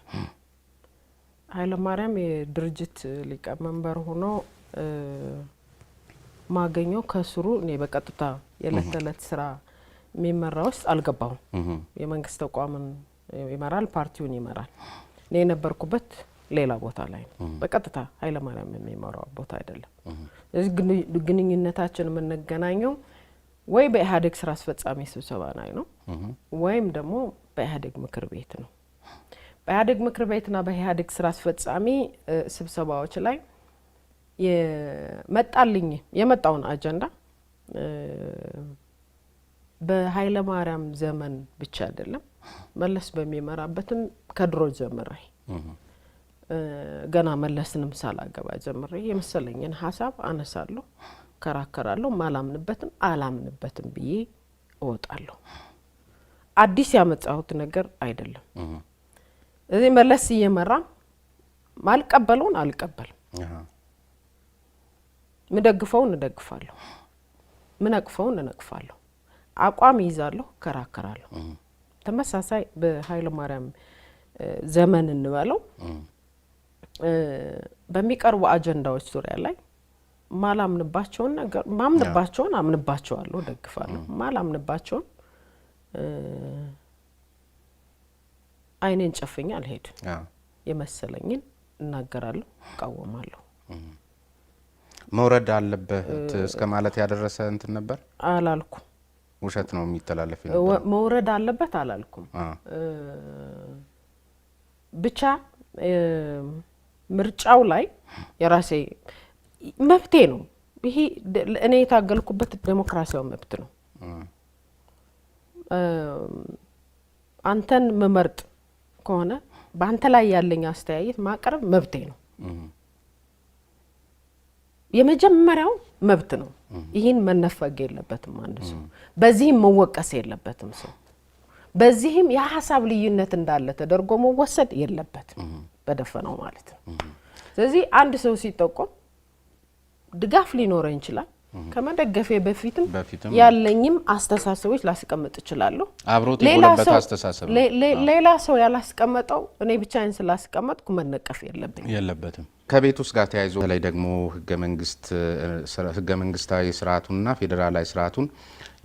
ኃይለ ማርያም የድርጅት ሊቀመንበር ሆኖ ማገኘው ከስሩ እኔ በቀጥታ የዕለት ተዕለት ስራ የሚመራ ውስጥ አልገባሁም። የመንግስት ተቋምን ይመራል፣ ፓርቲውን ይመራል። እኔ የነበርኩበት ሌላ ቦታ ላይ ነው። በቀጥታ ኃይለ ማርያም የሚመራው ቦታ አይደለም። ስለዚህ ግንኙነታችን የምንገናኘው ወይ በኢህአዴግ ስራ አስፈጻሚ ስብሰባ ላይ ነው ወይም ደግሞ በኢህአዴግ ምክር ቤት ነው። በኢህአዴግ ምክር ቤትና በኢህአዴግ ስራ አስፈጻሚ ስብሰባዎች ላይ የመጣውን አጀንዳ በኃይለ ማርያም ዘመን ብቻ አይደለም መለስ በሚመራበትም ከድሮ ጀምሬ ገና መለስንም ሳላገባ ጀምሬ የመሰለኝን ሀሳብ አነሳለሁ፣ ከራከራለሁ። ማላምንበትም አላምንበትም ብዬ እወጣለሁ። አዲስ ያመጣሁት ነገር አይደለም። እዚህ መለስ እየመራ ማልቀበለውን አልቀበልም፣ ምደግፈውን እደግፋለሁ፣ ምነቅፈውን እነቅፋለሁ፣ አቋም ይዛለሁ፣ ከራከራለሁ። ተመሳሳይ በኃይለ ማርያም ዘመን እንበለው በሚቀርቡ አጀንዳዎች ዙሪያ ላይ ማላምንባቸውን ነገር ማምንባቸውን አምንባቸዋለሁ፣ ደግፋለሁ። ማላምንባቸውን አይኔን ጨፍኛ አልሄድም። የመሰለኝን እናገራለሁ፣ እቃወማለሁ። መውረድ አለበት እስከ ማለት ያደረሰ እንትን ነበር አላልኩም። ውሸት ነው የሚተላለፍ ነበር። መውረድ አለበት አላልኩም። ብቻ ምርጫው ላይ የራሴ መብቴ ነው። ይሄ እኔ የታገልኩበት ዴሞክራሲያዊ መብት ነው። አንተን መመርጥ ከሆነ በአንተ ላይ ያለኝ አስተያየት ማቅረብ መብቴ ነው። የመጀመሪያው መብት ነው። ይህን መነፈግ የለበትም አንድ ሰው። በዚህም መወቀስ የለበትም ሰው። በዚህም የሀሳብ ልዩነት እንዳለ ተደርጎ መወሰድ የለበትም በደፈነው ማለት ነው። ስለዚህ አንድ ሰው ሲጠቆም ድጋፍ ሊኖረኝ ይችላል። ከመደገፌ በፊትም ያለኝም አስተሳሰቦች ላስቀምጥ እችላለሁ። አብሮት የቆለበት አስተሳሰብ ሌላ ሰው ያላስቀመጠው እኔ ብቻዬን ስላስቀመጥኩ መነቀፍ የለበትም። ከቤት ውስጥ ጋር ተያይዞ ላይ ደግሞ ህገ መንግስታዊ ስርዓቱንና ፌዴራላዊ ስርዓቱን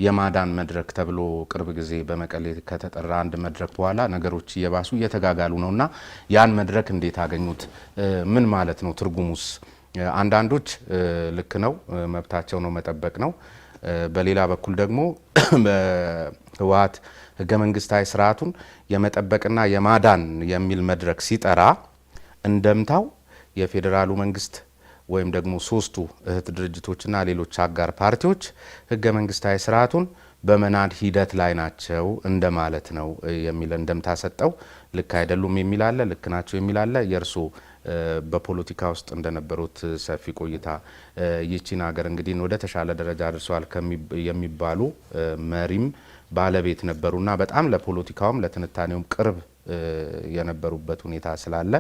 የማዳን መድረክ ተብሎ ቅርብ ጊዜ በመቀሌ ከተጠራ አንድ መድረክ በኋላ ነገሮች እየባሱ እየተጋጋሉ ነውና ያን መድረክ እንዴት አገኙት? ምን ማለት ነው? ትርጉሙስ? አንዳንዶች ልክ ነው መብታቸው ነው መጠበቅ ነው። በሌላ በኩል ደግሞ በህወሓት ህገ መንግስታዊ ስርዓቱን የመጠበቅና የማዳን የሚል መድረክ ሲጠራ እንደምታው የፌዴራሉ መንግስት ወይም ደግሞ ሶስቱ እህት ድርጅቶችና ሌሎች አጋር ፓርቲዎች ህገ መንግስታዊ ስርዓቱን በመናድ ሂደት ላይ ናቸው እንደማለት ነው የሚል እንደምታ ሰጠው። ልክ አይደሉም የሚል አለ፣ ልክ ናቸው የሚል አለ። የርሶ በፖለቲካ ውስጥ እንደነበሩት ሰፊ ቆይታ ይቺን ሀገር እንግዲህ ወደ ተሻለ ደረጃ አድርሰዋል የሚባሉ መሪም ባለቤት ነበሩና በጣም ለፖለቲካውም ለትንታኔውም ቅርብ የነበሩበት ሁኔታ ስላለ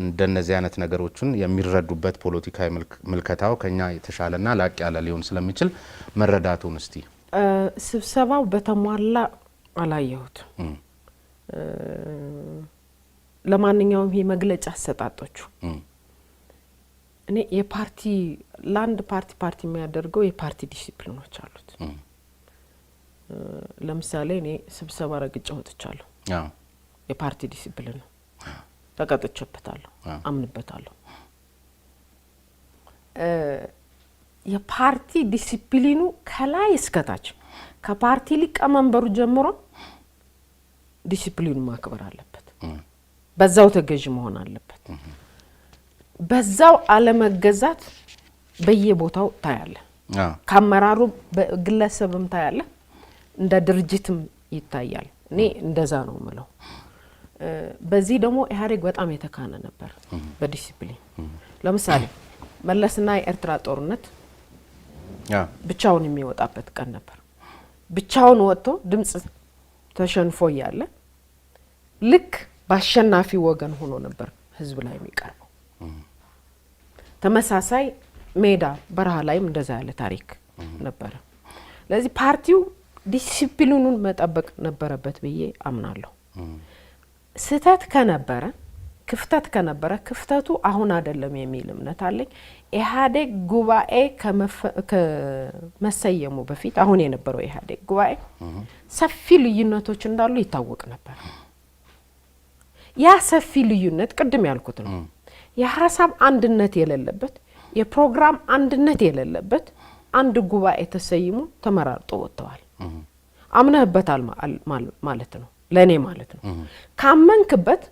እንደነዚህ አይነት ነገሮችን የሚረዱበት ፖለቲካዊ ምልከታው ከኛ የተሻለና ላቅ ያለ ሊሆን ስለሚችል መረዳቱን እስቲ። ስብሰባው በተሟላ አላየሁት። ለማንኛውም ይሄ መግለጫ አሰጣጦቹ እኔ የፓርቲ ላንድ ፓርቲ የሚያደርገው የፓርቲ ዲሲፕሊኖች አሉት። ለምሳሌ እኔ ስብሰባ ረግጬ ወጥቻለሁ። የፓርቲ ዲሲፕሊን ነው። ተቀጥቼበታለሁ፣ አምንበታለሁ። የፓርቲ ዲሲፕሊኑ ከላይ እስከታች ከፓርቲ ሊቀመንበሩ ጀምሮ ዲሲፕሊኑ ማክበር አለበት። በዛው ተገዥ መሆን አለበት። በዛው አለመገዛት በየቦታው ታያለ። ከአመራሩ በግለሰብም ታያለ፣ እንደ ድርጅትም ይታያል። እኔ እንደዛ ነው ምለው። በዚህ ደግሞ ኢህአዴግ በጣም የተካነ ነበር በዲሲፕሊን። ለምሳሌ መለስና የኤርትራ ጦርነት ብቻውን የሚወጣበት ቀን ነበር። ብቻውን ወጥቶ ድምጽ ተሸንፎ ያለ ልክ በአሸናፊ ወገን ሆኖ ነበር ህዝብ ላይ የሚቀርበው። ተመሳሳይ ሜዳ በረሃ ላይም እንደዛ ያለ ታሪክ ነበር። ለዚህ ፓርቲው ዲሲፕሊኑን መጠበቅ ነበረበት ብዬ አምናለሁ። ስህተት ከነበረ ክፍተት ከነበረ ክፍተቱ አሁን አይደለም የሚል እምነት አለኝ። ኢህአዴግ ጉባኤ ከመሰየሙ በፊት አሁን የነበረው ኢህአዴግ ጉባኤ ሰፊ ልዩነቶች እንዳሉ ይታወቅ ነበር። ያ ሰፊ ልዩነት ቅድም ያልኩት ነው። የሐሳብ አንድነት የሌለበት የፕሮግራም አንድነት የሌለበት አንድ ጉባኤ ተሰይሞ ተመራርጦ ወጥተዋል። አምነህበታል ማለት ነው ለኔ ማለት ነው። ካመንክበት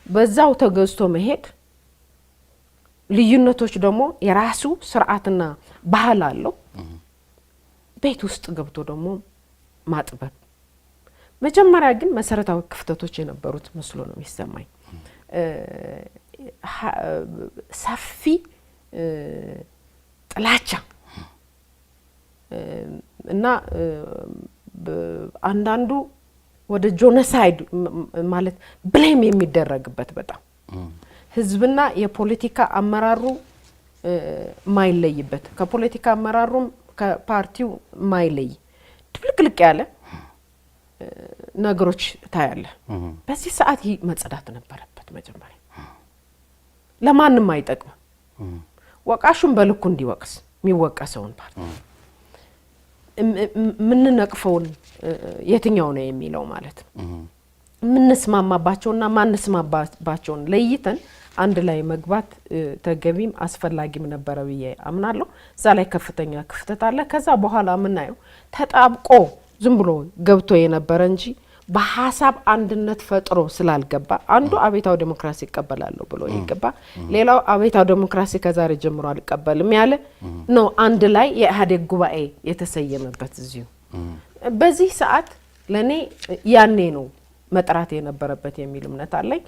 በዛው ተገዝቶ መሄድ ልዩነቶች ደግሞ የራሱ ስርዓትና ባህል አለው። ቤት ውስጥ ገብቶ ደግሞ ማጥበብ መጀመሪያ ግን መሰረታዊ ክፍተቶች የነበሩት መስሎ ነው የሚሰማኝ። ሰፊ ጥላቻ እና አንዳንዱ ወደ ጆኖሳይድ ማለት ብሌም የሚደረግበት በጣም ህዝብና የፖለቲካ አመራሩ ማይለይበት ከፖለቲካ አመራሩም ከፓርቲው ማይለይ ድብልቅልቅ ያለ ነገሮች ታያለ። በዚህ ሰዓት መጽዳት ነበረበት። መጀመሪያ ለማንም አይጠቅም። ወቃሹን በልኩ እንዲወቅስ የሚወቀሰውን ፓርቲ ምንነቅፈውን የትኛው ነው የሚለው ማለት ነው። ምንስማማባቸውና ማንስማማባቸውን ለይተን አንድ ላይ መግባት ተገቢም አስፈላጊም ነበር ብዬ አምናለሁ። እዛ ላይ ከፍተኛ ክፍተት አለ። ከዛ በኋላ ምናየው ተጣብቆ ዝም ብሎ ገብቶ የነበረ እንጂ በሐሳብ አንድነት ፈጥሮ ስላልገባ አንዱ አቤታው ዲሞክራሲ ይቀበላለሁ ብሎ ይገባ፣ ሌላው አቤታው ዲሞክራሲ ከዛሬ ጀምሮ አልቀበልም ያለ ነው። አንድ ላይ የኢህአዴግ ጉባኤ የተሰየመበት እዚሁ በዚህ ሰዓት ለኔ ያኔ ነው መጥራት የነበረበት የሚል እምነት አለኝ።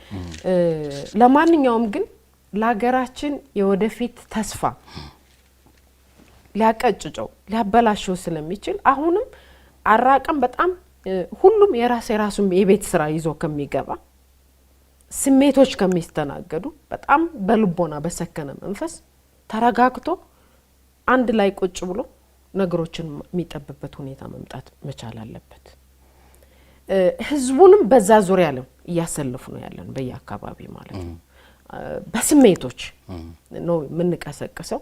ለማንኛውም ግን ለሀገራችን የወደፊት ተስፋ ሊያቀጭጨው ሊያበላሸው ስለሚችል አሁንም አራቀም በጣም ሁሉም የራሱን የቤት ስራ ይዞ ከሚገባ ስሜቶች ከሚስተናገዱ በጣም በልቦና በሰከነ መንፈስ ተረጋግቶ አንድ ላይ ቁጭ ብሎ ነገሮችን የሚጠብበት ሁኔታ መምጣት መቻል አለበት። ህዝቡንም በዛ ዙሪያ ላይ እያሰለፉ ነው ያለን በየአካባቢ ማለት ነው። በስሜቶች ነው የምንቀሰቅሰው።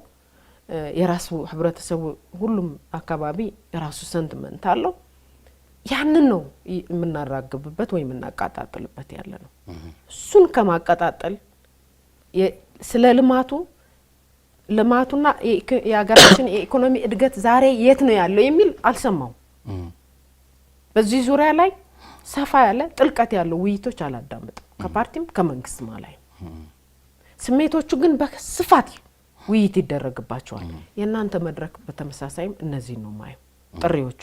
የራሱ ህብረተሰቡ ሁሉም አካባቢ የራሱ ሰንቲመንት አለው። ያንን ነው የምናራግብበት ወይ የምናቃጣጥልበት ያለ ነው። እሱን ከማቀጣጠል ስለ ልማቱና የሀገራችን የኢኮኖሚ እድገት ዛሬ የት ነው ያለው የሚል አልሰማው። በዚህ ዙሪያ ላይ ሰፋ ያለ ጥልቀት ያለው ውይይቶች አላዳምጥም ከፓርቲም ከመንግስት ማለት ስሜቶቹ ግን በስፋት ውይይት ይደረግባቸዋል። የእናንተ መድረክ በተመሳሳይም እነዚህ ነው ማየው ጥሪዎቹ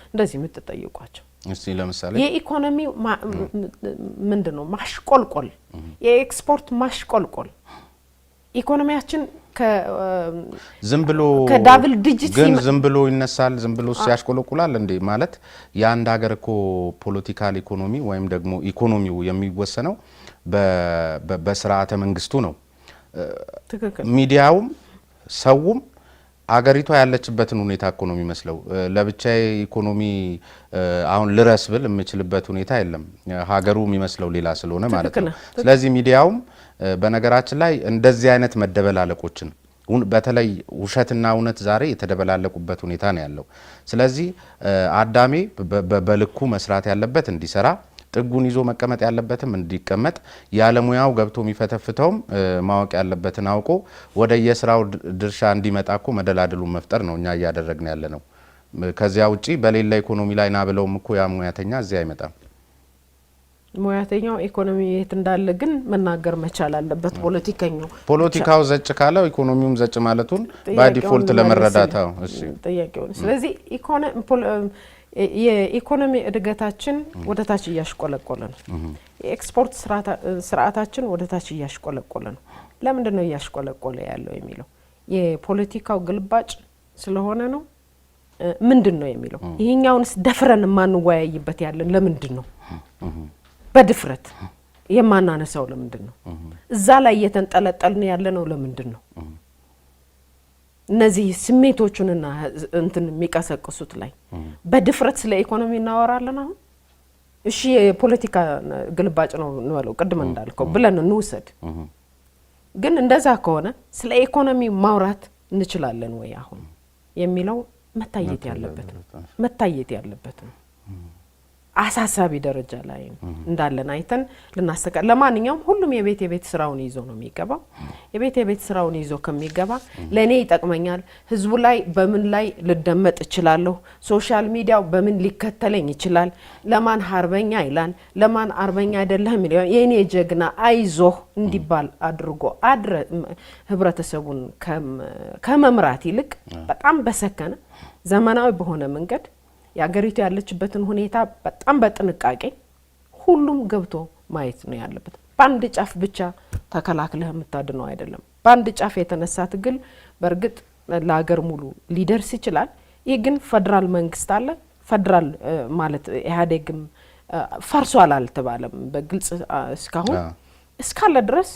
እንደዚህ የምትጠይቋቸው። እስቲ ለምሳሌ የኢኮኖሚ ምንድነው ማሽቆልቆል፣ የኤክስፖርት ማሽቆልቆል ኢኮኖሚያችን ዝም ብሎ ከዳብል ዲጂት ግን ዝም ብሎ ይነሳል፣ ዝም ብሎ ሲያሽቆለቁላል እንዴ? ማለት የአንድ ሀገር እኮ ፖለቲካል ኢኮኖሚ ወይም ደግሞ ኢኮኖሚው የሚወሰነው በስርዓተ መንግስቱ ነው። ሚዲያውም ሰውም አገሪቷ ያለችበትን ሁኔታ እኮ ነው የሚመስለው። ለብቻዬ ኢኮኖሚ አሁን ልረስ ብል የምችልበት ሁኔታ የለም። ሀገሩ የሚመስለው ሌላ ስለሆነ ማለት ነው። ስለዚህ ሚዲያውም በነገራችን ላይ እንደዚህ አይነት መደበላለቆችን በተለይ ውሸትና እውነት ዛሬ የተደበላለቁበት ሁኔታ ነው ያለው። ስለዚህ አዳሜ በልኩ መስራት ያለበት እንዲሰራ፣ ጥጉን ይዞ መቀመጥ ያለበትም እንዲቀመጥ፣ ያለሙያው ገብቶ የሚፈተፍተውም ማወቅ ያለበትን አውቆ ወደ የስራው ድርሻ እንዲመጣ እኮ መደላድሉን መፍጠር ነው እኛ እያደረግን ያለ ነው። ከዚያ ውጪ በሌላ ኢኮኖሚ ላይ ና ብለውም እኮ ያ ሙያተኛ እዚያ አይመጣም። ሙያተኛው ኢኮኖሚ የት እንዳለ ግን መናገር መቻል አለበት። ፖለቲካው ዘጭ ካለው ኢኮኖሚውም ዘጭ ማለቱን ባይ ዲፎልት ለመረዳታው ጥያቄው። ስለዚህ የኢኮኖሚ እድገታችን ወደ ታች እያሽቆለቆለ ነው። የኤክስፖርት ስርዓታችን ወደ ታች እያሽቆለቆለ ነው። ለምንድን ነው እያሽቆለቆለ ያለው የሚለው የፖለቲካው ግልባጭ ስለሆነ ነው ምንድነው የሚለው ይሄኛውንስ ደፍረን ማንወያይበት ያለን ለምንድነው በድፍረት የማናነሳው ለምንድነው እዛ ላይ የተንጠለጠልን ያለነው ለምንድነው እነዚህ ስሜቶቹንና እንትን የሚቀሰቅሱት ላይ በድፍረት ስለ ኢኮኖሚ እናወራለን አሁን እሺ የፖለቲካ ግልባጭ ነው ነው ቀድመ እንዳልከው ብለን እንውሰድ ግን እንደዛ ከሆነ ስለ ኢኮኖሚ ማውራት እንችላለን ወይ አሁን የሚለው መታየት ያለበት አሳሳቢ ደረጃ ላይ እንዳለን አይተን ልናስተካክል ለማንኛውም ሁሉም የቤት ስራውን ይዞ ነው የሚገባው የቤት ስራውን ይዞ ከሚገባ ለኔ ይጠቅመኛል ህዝቡ ላይ በምን ላይ ልደመጥ ይችላል ሶሻል ሚዲያው በምን ሊከተለኝ ይችላል ለማን አርበኛ ይላል ለማን አርበኛ አይደለም ይላል የኔ ጀግና አይዞ እንዲባል አድርጎ ህብረተሰቡን ከመምራት ይልቅ በጣም በሰከነ ዘመናዊ በሆነ መንገድ ያገሪቱ ያለችበትን ሁኔታ በጣም በጥንቃቄ ሁሉም ገብቶ ማየት ነው ያለበት ባንድ ጫፍ ብቻ ተከላክለህ የምታድነው አይደለም ባንድ ጫፍ የተነሳ ትግል በርግጥ ለሀገር ሙሉ ሊደርስ ይችላል ይሄ ግን ፌደራል መንግስት አለ ፌደራል ማለት ኢህአዴግም ፈርሷል አልተባለም በግልጽ እስካለ ድረስ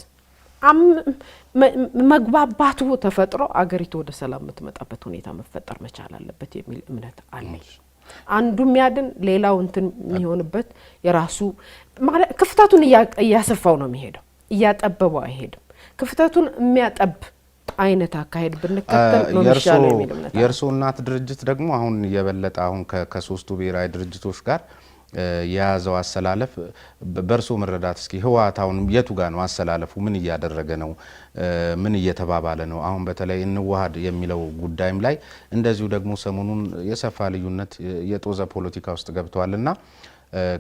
መግባባቱ ተፈጥሮ አገሪቱ ወደ ሰላም የምትመጣበት ሁኔታ መፈጠር መቻል አለበት የሚል እምነት አለኝ አንዱም ያድን ሌላው እንትን የሚሆንበት የራሱ ማለት ክፍተቱን ያሰፋው ነው የሚሄደው ያጠበበው አይሄድም ክፍተቱን የሚያጠብ አይነት አካሄድ ብንከተል ነው የሚሻለው የሚል እምነት የእርሱ እናት ድርጅት ደግሞ አሁን የበለጠ አሁን ከሶስቱ ብሔራዊ ድርጅቶች ጋር ያዛው አሰላለፍ በርሶ መረዳት እስኪ ህዋት አሁን የቱ ጋር ነው አሰላለፉ ምን እያደረገ ነው ምን እየተባባለ ነው አሁን በተለይ እንዋሃድ የሚለው ጉዳይም ላይ እንደዚሁ ደግሞ ሰሞኑን የሰፋ ልዩነት የጦዘ ፖለቲካ ውስጥ ገብቷልና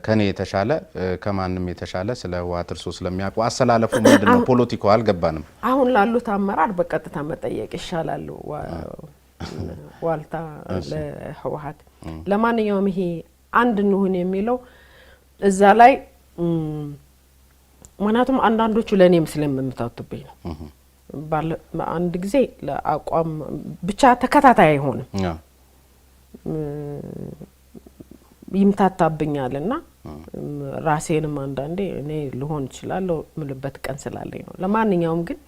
ከኔ የተሻለ ከማንም የተሻለ ስለ ህዋት እርሶ ስለሚያውቁ አሰላለፉ ምንድነው ፖለቲካው አልገባንም አሁን ላሉት አመራር በቀጥታ መጠየቅ ይሻላል ዋልታ ለህዋት ለማንኛውም ይሄ አንድ እንሁን የሚለው እዛ ላይ ማናቱም አንዳንዶቹ ለኔ ምስለም የምታውጥብኝ ነው አንድ ጊዜ ለአቋም ብቻ ተከታታይ አይሆንም ይምታታብኛልና ራሴንም አንዳንዴ እኔ ልሆን ይችላል ምልበት ቀን ስላለኝ ነው ለማንኛውም ግን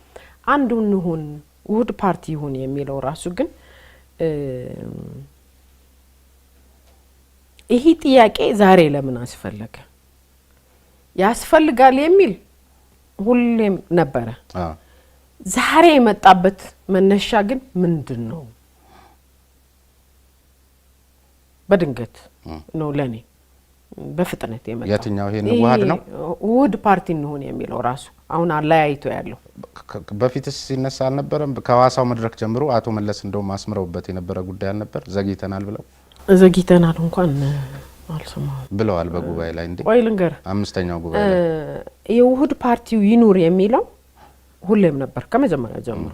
አንዱ እንሁን ውህድ ፓርቲ ይሁን የሚለው ራሱ ግን ይሄ ጥያቄ ዛሬ ለምን አስፈለገ ያስፈልጋል የሚል ሁሌም ነበረ ዛሬ የመጣበት መነሻ ግን ምንድነው በድንገት ነው ለኔ በፍጥነት የመጣው የትኛው ይሄን ውሃድ ነው ውህድ ፓርቲ ነው የሚለው ራሱ አሁን አላያይቶ ያለው በፊትስ ሲነሳ አልነበረም ከዋሳው መድረክ ጀምሮ አቶ መለስ እንደው ማስመረውበት የነበረ ጉዳይ አልነበር ዘግይተናል ብለው ዘግይተናል እንኳን አልሰማው ብለዋል በጉባኤ ላይ እንዴ ወይ ልንገር አምስተኛው ጉባኤ ላይ የውህድ ፓርቲው ይኑር የሚለው ሁሌም ነበር ከመጀመሪያ ጀምሮ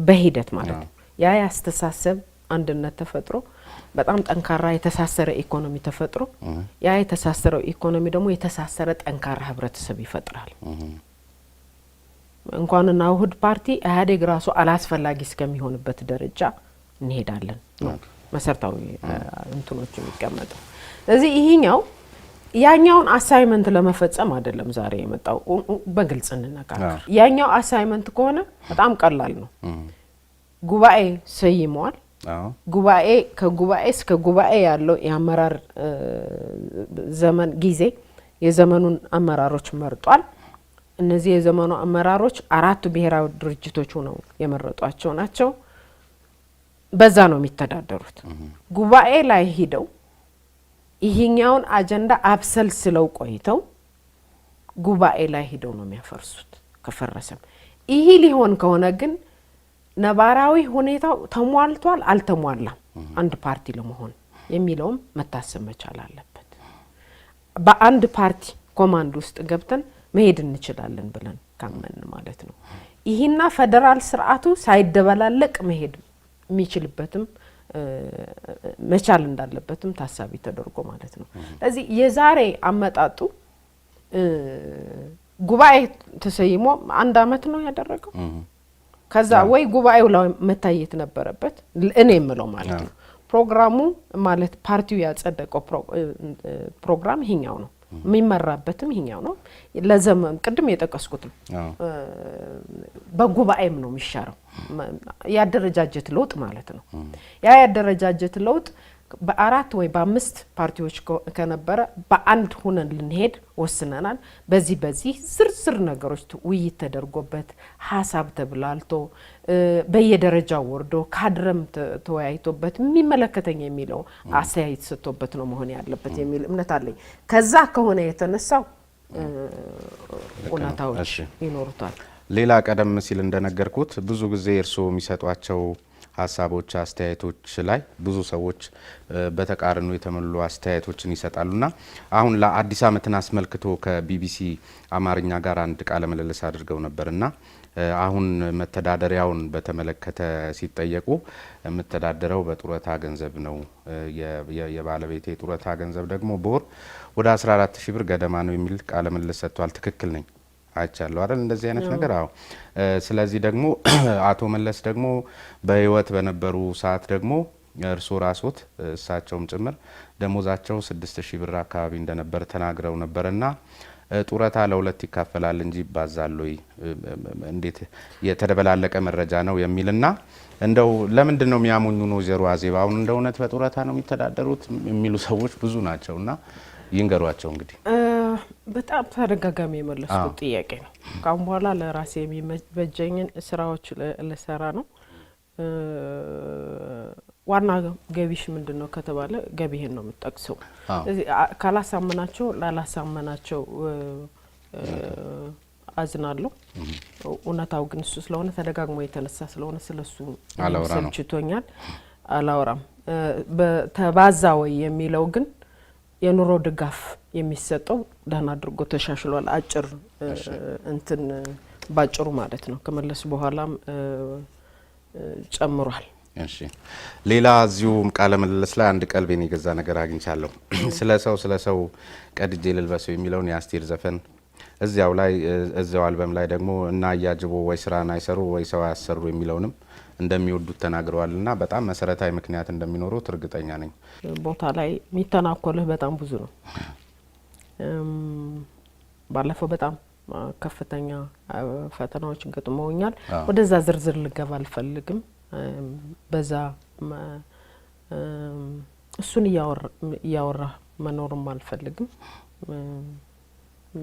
በሂደት ማለት ያ ያስተሳሰብ አንድነት ተፈጥሮ በጣም ጠንካራ የተሳሰረ ኢኮኖሚ ተፈጥሮ ያ የተሳሰረው ኢኮኖሚ ደግሞ የተሳሰረ ጠንካራ ህብረተሰብ ይፈጥራል እንኳንና ውህድ ፓርቲ ኢህአዴግ ራሱ አላስፈላጊ እስከሚሆንበት ደረጃ እንሄዳለን መሰርታዊ እንትኖች የሚቀመጡ ስለዚህ ይሄኛው ያኛውን አሳይመንት ለመፈጸም አይደለም ዛሬ የመጣው በግልጽ እንነጋገር ያኛው አሳይመንት ከሆነ በጣም ቀላል ነው ጉባኤ ሰይሟል ጉባኤ ከጉባኤ እስከ ጉባኤ ያለው የአመራር ዘመን ጊዜ የዘመኑን አመራሮች መርጧል እነዚህ የዘመኑ አመራሮች አራቱ ብሔራዊ ድርጅቶች ሆነው የመረጧቸው ናቸው በዛ ነው የሚተዳደሩት ጉባኤ ላይ ሄደው ይሄኛውን አጀንዳ አብሰልስለው ቆይተው ጉባኤ ላይ ሄደው ነው የሚያፈርሱት ከፈረሰም ይሄ ሊሆን ከሆነ ግን ነባራዊ ሁኔታው ተሟልቷል አልተሟላም አንድ ፓርቲ ለመሆን የሚለውም መታሰብ መቻል አለበት በአንድ ፓርቲ ኮማንድ ውስጥ ገብተን መሄድ እንችላለን ብለን ካመን ማለት ነው ይሄና ፌደራል ስርዓቱ ሳይደበላለቅ መሄድ የሚችልበትም መቻል እንዳለበትም ታሳቢ ተደርጎ ማለት ነው ስለዚህ የዛሬ አመጣጡ ጉባኤ ተሰይሞ አንድ አመት ነው ያደረገው ከዛ ወይ ጉባኤው ላይ መታየት ነበረበት እኔ የምለው ማለት ነው። ፕሮግራሙ ማለት ፓርቲው ያጸደቀው ፕሮግራም ይሄኛው ነው የሚመራበትም ይሄኛው ነው። ለዘመን ቅድም የጠቀስኩት ነው። በጉባኤም ነው የሚሻረው ያደረጃጀት ለውጥ ማለት ነው። ያ ያደረጃጀት ለውጥ በአራት ወይ በአምስት ፓርቲዎች ከነበረ በአንድ ሆነን ልንሄድ ወስነናል። በዚህ ዝርዝር ነገሮች ውይይት ተደርጎበት ሀሳብ ተብላልቶ በየደረጃው ወርዶ ካድረም ተወያይቶበት የሚመለከተኝ የሚለው አስተያየት ሰጥቶበት ነው መሆን ያለበት የሚል እምነት አለኝ። ከዛ ከሆነ የተነሳው ቁናታዎች ይኖሩታል። ሌላ ቀደም ሲል እንደነገርኩት ብዙ ጊዜ እርስዎ የሚሰጧቸው ሀሳቦች አስተያየቶች ላይ ብዙ ሰዎች በተቃርኖ የተሞሉ አስተያየቶችን ይሰጣሉና አሁን ለአዲስ ዓመትን አስመልክቶ ከቢቢሲ አማርኛ ጋር አንድ ቃለ ምልልስ አድርገው ነበርና አሁን መተዳደሪያውን በተመለከተ ሲጠየቁ የምተዳደረው በጡረታ ገንዘብ ነው፣ የባለቤቴ ጡረታ ገንዘብ ደግሞ በወር ወደ 14000 ብር ገደማ ነው የሚል ቃለ ምልልስ ሰጥቷል። ትክክል ነኝ አይቻለሁ አይደል? እንደዚህ አይነት ነገር አዎ። ስለዚህ ደግሞ አቶ መለስ ደግሞ በህይወት በነበሩ ሰዓት ደግሞ እርሶ ራስዎት እሳቸውም ጭምር ደሞዛቸው 6000 ብር አካባቢ እንደነበር ተናግረው ነበርና ጡረታ ለሁለት ይካፈላል እንጂ ይባዛል ወይ? እንዴት የተደበላለቀ መረጃ ነው የሚልና እንደው ለምንድን ነው የሚያሙኙ ነው ወይዘሮ አዜብ አሁን እንደ እውነት በጡረታ ነው የሚተዳደሩት የሚሉ ሰዎች ብዙ ናቸውና ይንገሯቸው እንግዲህ። በጣም ተደጋጋሚ የመለስኩት ጥያቄ ነው። ካሁን በኋላ ለራሴ የሚበጀኝን ስራዎች ልሰራ ነው። ዋና ገቢሽ ምንድነው ከተባለ ገቢህን ነው የምትጠቅሰው። ካላሳመናቸው ላላሳመናቸው አዝናለሁ። እውነታው ግን እሱ ስለሆነ ተደጋግሞ የተነሳ ስለሆነ ስለሱ ሰልችቶኛል፣ አላወራም። በተባዛ ወይ የሚለው ግን የኑሮ ድጋፍ የሚሰጠው ደህና አድርጎ ተሻሽሏል። አጭር እንትን ባጭሩ ማለት ነው። ከመለስ በኋላም ጨምሯል። እሺ ሌላ እዚሁ ቃለ ምልልስ ላይ አንድ ቀልቤን የገዛ ነገር አግኝቻለሁ። ስለ ሰው ቀድጄ ልልበሰው የሚለውን የአስቴር ዘፈን እዚያው ላይ እዚያው አልበም ላይ ደግሞ እና ያጅቦ ወይ ስራን አይሰሩ ወይ ሰው ያሰሩ የሚለውንም እንደሚወዱት ተናግረዋልና በጣም መሰረታዊ ምክንያት እንደሚኖረው እርግጠኛ ነኝ። ቦታ ላይ የሚተናኮልህ በጣም ብዙ ነው። ባለፈው በጣም ከፍተኛ ፈተናዎች ገጥመውኛል። ወደዛ ዝርዝር ልገባ አልፈልግም። በዛ እሱን እያወራ መኖርም አልፈልግም።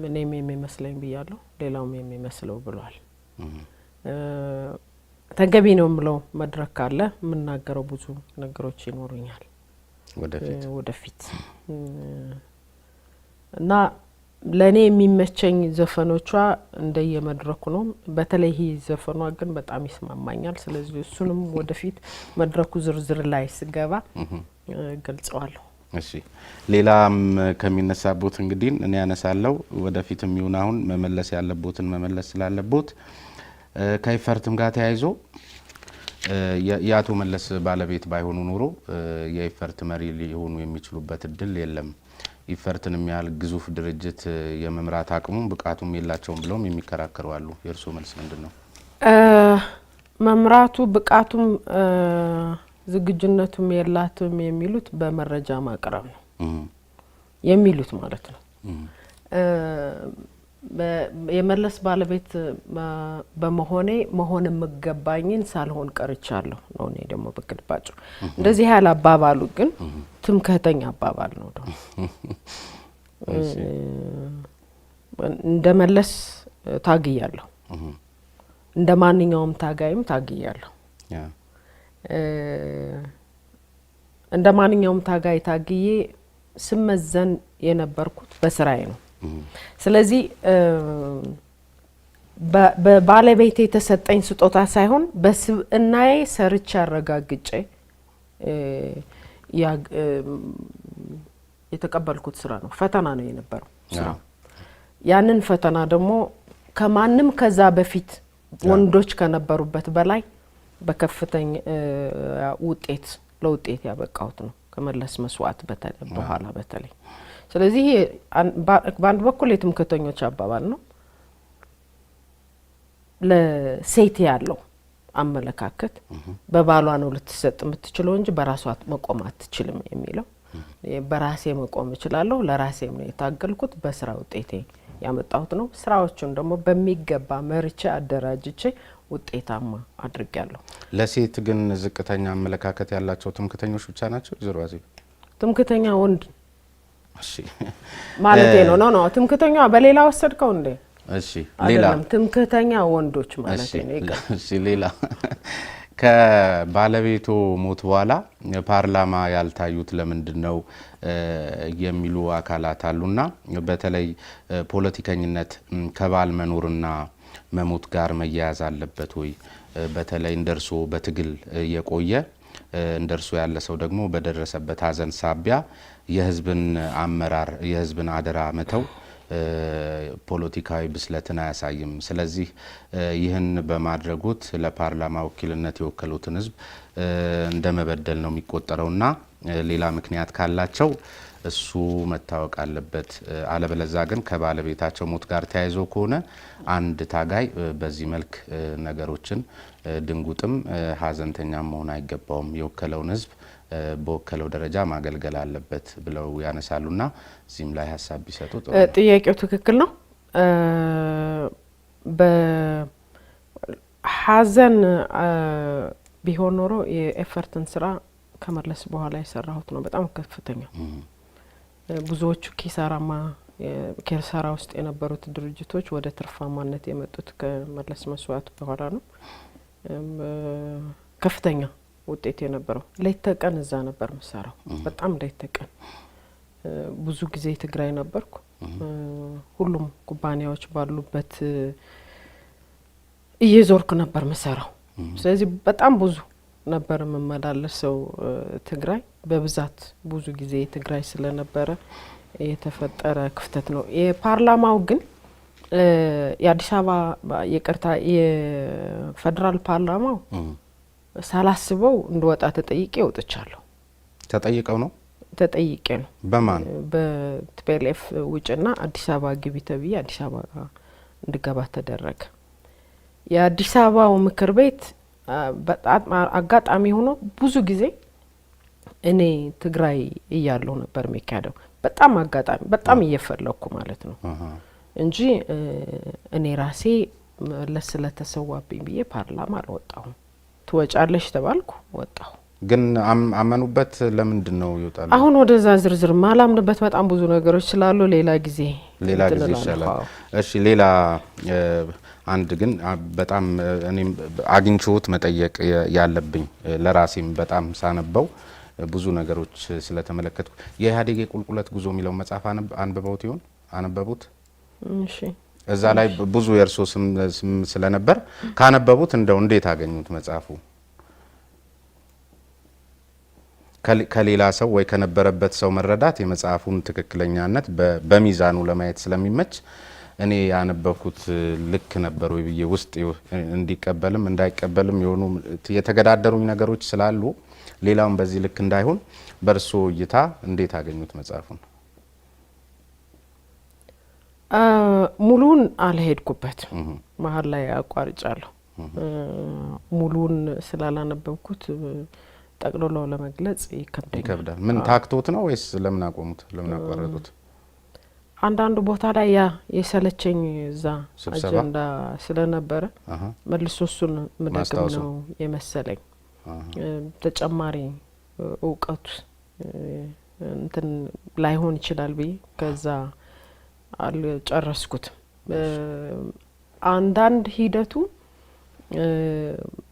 እኔም የሚመስለኝ ብያለሁ፣ ሌላውም የሚመስለው ብሏል። ተገቢ ነው የምለው መድረክ ካለ የምናገረው ብዙ ነገሮች ይኖሩኛል ወደፊት እና ለኔ የሚመቸኝ ዘፈኖቿ እንደየመድረኩ ነው። በተለይ ይህ ዘፈኗ ግን በጣም ይስማማኛል። ስለዚህ እሱንም ወደፊት መድረኩ ዝርዝር ላይ ስገባ ገልጸዋለሁ። እሺ ሌላም ከሚነሳቦት እንግዲህ እኔ ያነሳለው ወደፊትም ይሁን አሁን መመለስ ያለቦትን መመለስ ስላለቦት ከይፈርትም ጋር ተያይዞ የአቶ መለስ ባለቤት ባይሆኑ ኑሮ የይፈርት መሪ ሊሆኑ የሚችሉበት እድል የለም። ይፈርትን የሚያህል ግዙፍ ድርጅት የመምራት አቅሙም ብቃቱም የላቸውም ብለውም የሚከራከሩ አሉ። የእርሶ መልስ ምንድነው? መምራቱ ብቃቱም ዝግጁነቱም የላቱም የሚሉት በመረጃ ማቅረብ ነው የሚሉት ማለት ነው። የመለስ ባለቤት በመሆኔ መሆን የምገባኝን ሳልሆን ቀርቻለሁ ነው። እኔ ደግሞ በግልባጩ እንደዚህ ያለ አባባሉ ግን ትምክህተኛ አባባል ነው። ደግሞ እንደ መለስ ታግያለሁ፣ እንደ ማንኛውም ታጋይም ታግያለሁ። እንደ ማንኛውም ታጋይ ታግዬ ስመዘን የነበርኩት በስራዬ ነው። ስለዚህ በባለቤቴ የተሰጠኝ ስጦታ ሳይሆን በስብዕናዬ ሰርቼ አረጋግጬ የተቀበልኩት ስራ ነው። ፈተና ነው የነበረው ስራው። ያንን ፈተና ደግሞ ከማንም ከዛ በፊት ወንዶች ከነበሩበት በላይ በከፍተኛ ውጤት ለውጤት ያበቃሁት ነው ከመለስ መስዋዕት በኋላ በተለይ። ስለዚህ በአንድ በኩል የትምክህተኞች አባባል ነው። ለሴት ያለው አመለካከት በባሏ ነው ልትሰጥ የምትችለው እንጂ በራሷ መቆም አትችልም የሚለው በራሴ መቆም እችላለሁ ለራሴም ነው የታገልኩት በስራ ውጤቴ ያመጣሁት ነው ስራዎቹን ደግሞ በሚገባ መርጬ አደራጅቼ ውጤታማ አድርጌያለሁ። ለሴት ግን ዝቅተኛ አመለካከት ያላቸው ትምክተኞች ብቻ ናቸው ይዘርባዚ ትምክተኛ ወንድ እሺ ማለት ነው ነው ትምክተኛ በሌላ ወሰድከው እንዴ? እሺ ሌላ ትምክተኛ ወንዶች ማለት ነው። እሺ ሌላ ከባለቤቱ ሞት በኋላ ፓርላማ ያልታዩት ለምንድነው የሚሉ አካላት አሉና በተለይ ፖለቲከኝነት ከባል መኖርና መሞት ጋር መያያዝ አለበት ወይ? በተለይ እንደርሶ በትግል የቆየ እንደርሶ ያለ ሰው ደግሞ በደረሰበት ሀዘን ሳቢያ የህዝብን አመራር የህዝብን አደራ መተው ፖለቲካዊ ብስለትን አያሳይም። ስለዚህ ይህን በማድረጉት ለፓርላማ ወኪልነት የወከሉትን ህዝብ እንደመበደል ነው የሚቆጠረውና ሌላ ምክንያት ካላቸው እሱ መታወቅ አለበት። አለበለዛ ግን ከባለቤታቸው ሞት ጋር ተያይዞ ከሆነ አንድ ታጋይ በዚህ መልክ ነገሮችን ድንጉጥም ሀዘንተኛም መሆን አይገባውም። የወከለውን ህዝብ በወከለው ደረጃ ማገልገል አለበት ብለው ያነሳሉና እዚህም ላይ ሀሳብ ቢሰጡ ጥያቄው ትክክል ነው። በሀዘን ቢሆን ኖሮ የኤፈርትን ስራ ከመለስ በኋላ የሰራሁት ነው በጣም ከፍተኛ ብዙዎቹ ኪሳራ ውስጥ የነበሩት ድርጅቶች ወደ ትርፋማነት የመጡት ከመለስ መስዋዕት በኋላ ነው። ከፍተኛ ውጤት የነበረው ለይተቀን እዛ ነበር መሰራው በጣም ለይተቀን ብዙ ጊዜ ትግራይ ነበርኩ። ሁሉም ኩባንያዎች ባሉበት እየዞርኩ ነበር መሰራው። ስለዚህ በጣም ብዙ ነበር መመላለሰው ትግራይ በብዛት ብዙ ጊዜ ትግራይ ስለነበረ የተፈጠረ ክፍተት ነው። የፓርላማው ግን የአዲስ አበባ ይቅርታ የፌደራል ፓርላማው ሳላስበው እንደወጣ ተጠይቄ ወጥቻለሁ። ተጠይቀው ነው ተጠይቄ ነው በማን በቲፒኤልኤፍ ውጭና አዲስ አበባ ግቢ ተብዬ አዲስ አበባ እንድገባ ተደረገ። የአዲስ አበባው ምክር ቤት በጣም አጋጣሚ ሆኖ ብዙ ጊዜ እኔ ትግራይ እያለሁ ነበር የሚካሄደው በጣም አጋጣሚ በጣም እየፈለኩ ማለት ነው እንጂ እኔ ራሴ ለስለተሰዋብኝ ብዬ ፓርላማ አልወጣሁም። ትወጫለሽ ተባልኩ ወጣሁ። ግን አመኑበት ለምንድን ነው ይወጣሉ? አሁን ወደዛ ዝርዝር ማላምንበት በጣም ብዙ ነገሮች ስላሉ ሌላ ጊዜ ይሻላል። እሺ ሌላ አንድ ግን በጣም እኔም አግኝቼውት መጠየቅ ያለብኝ ለራሴም በጣም ሳነበው ብዙ ነገሮች ስለተመለከትኩ የኢህአዴግ የቁልቁለት ጉዞ የሚለው መጽሐፍ አንብበውት ይሆን? አነበቡት? እሺ እዛ ላይ ብዙ የእርሶ ስም ስለነበር ካነበቡት እንደው እንዴት አገኙት መጽሐፉ? ከሌላ ሰው ወይ ከነበረበት ሰው መረዳት የመጽሐፉን ትክክለኛነት በሚዛኑ ለማየት ስለሚመች እኔ ያነበብኩት ልክ ነበር ወይ ብዬ ውስጥ እንዲቀበልም እንዳይቀበልም የሆኑ የተገዳደሩኝ ነገሮች ስላሉ ሌላውን በዚህ ልክ እንዳይሆን በርሶ እይታ እንዴት አገኙት መጽሐፉን? ሙሉን አልሄድኩበት መሀል ላይ አቋርጫለሁ። ሙሉን ስላላነበብኩት ጠቅልሎ ለመግለጽ ይከብዳል። ምን ታክቶት ነው ወይስ ለምን አቆሙት? ለምን አቋረጡት? አንዳንድ ቦታ ላይ ያ የሰለቸኝ እዛ አጀንዳ ስለነበረ መልሶ እሱን ምደግም ነው የመሰለኝ። ተጨማሪ እውቀቱ እንትን ላይሆን ይችላል ብዬ ከዛ አልጨረስኩትም። አንዳንድ ሂደቱ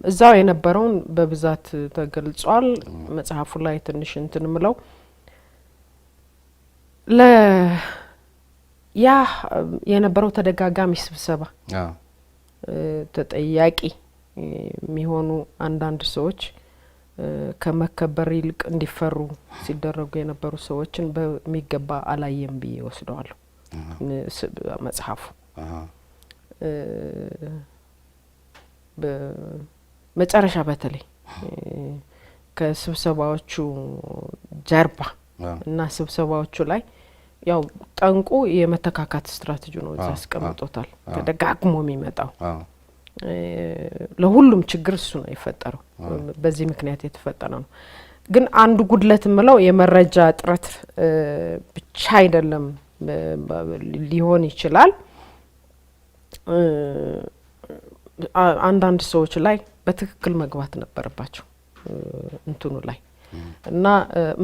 እዛው የነበረውን በብዛት ተገልጿል መጽሐፉ ላይ ትንሽ እንትን ምለው ያ የነበረው ተደጋጋሚ ስብሰባ ተጠያቂ የሚሆኑ አንዳንድ ሰዎች ከመከበር ይልቅ እንዲፈሩ ሲደረጉ የነበሩ ሰዎችን በሚገባ አላየም ብዬ ወስደዋለሁ መጽሐፉ። በመጨረሻ በተለይ ከስብሰባዎቹ ጀርባ እና ስብሰባዎቹ ላይ ያው ጠንቁ የመተካካት ስትራቴጂ ነው እዛ አስቀምጦታል ተደጋግሞ የሚመጣው ለሁሉም ችግር እሱ ነው የፈጠረው። በዚህ ምክንያት የተፈጠረ ነው። ግን አንዱ ጉድለት ምለው የመረጃ እጥረት ብቻ አይደለም፣ ሊሆን ይችላል። አንዳንድ ሰዎች ላይ በትክክል መግባት ነበረባቸው እንትኑ ላይ እና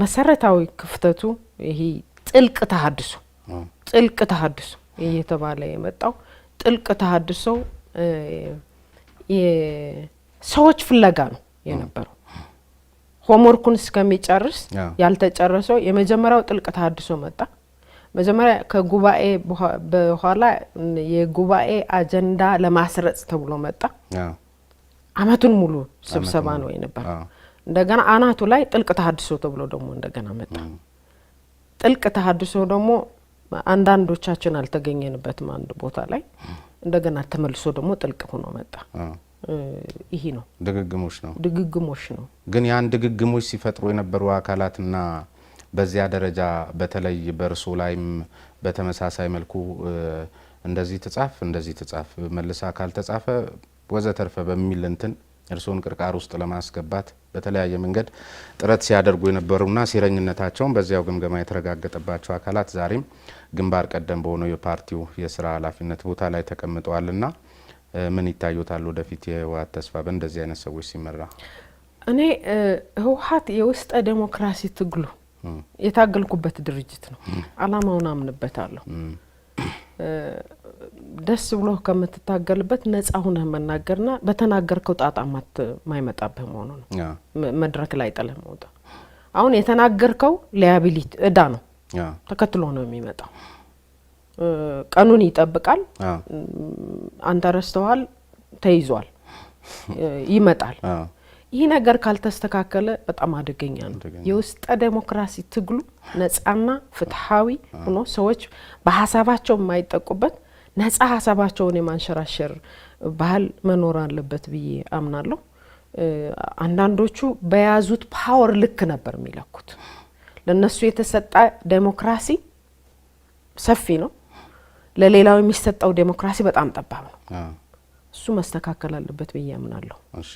መሰረታዊ ክፍተቱ ይሄ ጥልቅ ተሐድሶ እየተባለ የመጣው ጥልቅ ተሐድሶ የሰዎች ፍለጋ ነው የነበረው። ሆምወርኩን እስከሚጨርስ ያልተጨረሰው የመጀመሪያው ጥልቅ ተሐድሶ መጣ። መጀመሪያ ከጉባኤ በኋላ የጉባኤ አጀንዳ ለማስረጽ ተብሎ መጣ። አመቱን ሙሉ ስብሰባ ነው የነበረው። እንደገና አናቱ ላይ ጥልቅ ተሐድሶ ተብሎ ደግሞ እንደገና መጣ። ጥልቅ ተሐድሶ ደግሞ አንዳንዶቻችን አልተገኘንበትም አንድ ቦታ ላይ እንደገና ተመልሶ ደግሞ ጥልቅ ሆኖ መጣ። ይሄ ነው ድግግሞሽ ነው። ግን ያን ድግግሞሽ ሲፈጥሩ የነበሩ አካላትና በዚያ ደረጃ በተለይ በርሶ ላይም በተመሳሳይ መልኩ እንደዚህ ተጻፍ መልሳ ካልተጻፈ ወዘተርፈ በሚል እንትን እርሶን ቅርቃር ውስጥ ለማስገባት በተለያየ መንገድ ጥረት ሲያደርጉ የነበሩና ሴረኝነታቸውን በዚያው ግምገማ የተረጋገጠባቸው አካላት ዛሬም ግንባር ቀደም በሆነው የፓርቲው የስራ ኃላፊነት ቦታ ላይ ተቀምጠዋልና ምን ይታዩታል ወደፊት የህወሓት ተስፋ በእንደዚህ አይነት ሰዎች ሲመራ? እኔ ህወሓት የውስጥ ዴሞክራሲ ትግሉ የታገልኩበት ድርጅት ነው። አላማውን አምንበታለሁ። ደስ ብሎ ከምትታገልበት ነጻ ሆነህ መናገርና በተናገርከው ጣጣ ማይመጣብህ መሆኑ ነው። መድረክ ላይ ጥለህ መውጣት። አሁን የተናገርከው ሊያቢሊቲ እዳ ነው፣ ተከትሎ ነው የሚመጣው። ቀኑን ይጠብቃል። አንተ ረስተዋል፣ ተይዟል፣ ይመጣል። ይህ ነገር ካልተስተካከለ በጣም አደገኛ ነው። የውስጥ ዴሞክራሲ ትግሉ ነጻና ፍትሃዊ ሆኖ ሰዎች በሐሳባቸው የማይጠቁበት ነጻ ሐሳባቸውን የማንሸራሸር ባህል መኖር አለበት ብዬ አምናለሁ። አንዳንዶቹ በያዙት ፓወር ልክ ነበር የሚለኩት። ለነሱ የተሰጠ ዴሞክራሲ ሰፊ ነው፣ ለሌላው የሚሰጠው ዴሞክራሲ በጣም ጠባብ ነው። እሱ መስተካከል አለበት ብዬ አምናለሁ። እሺ፣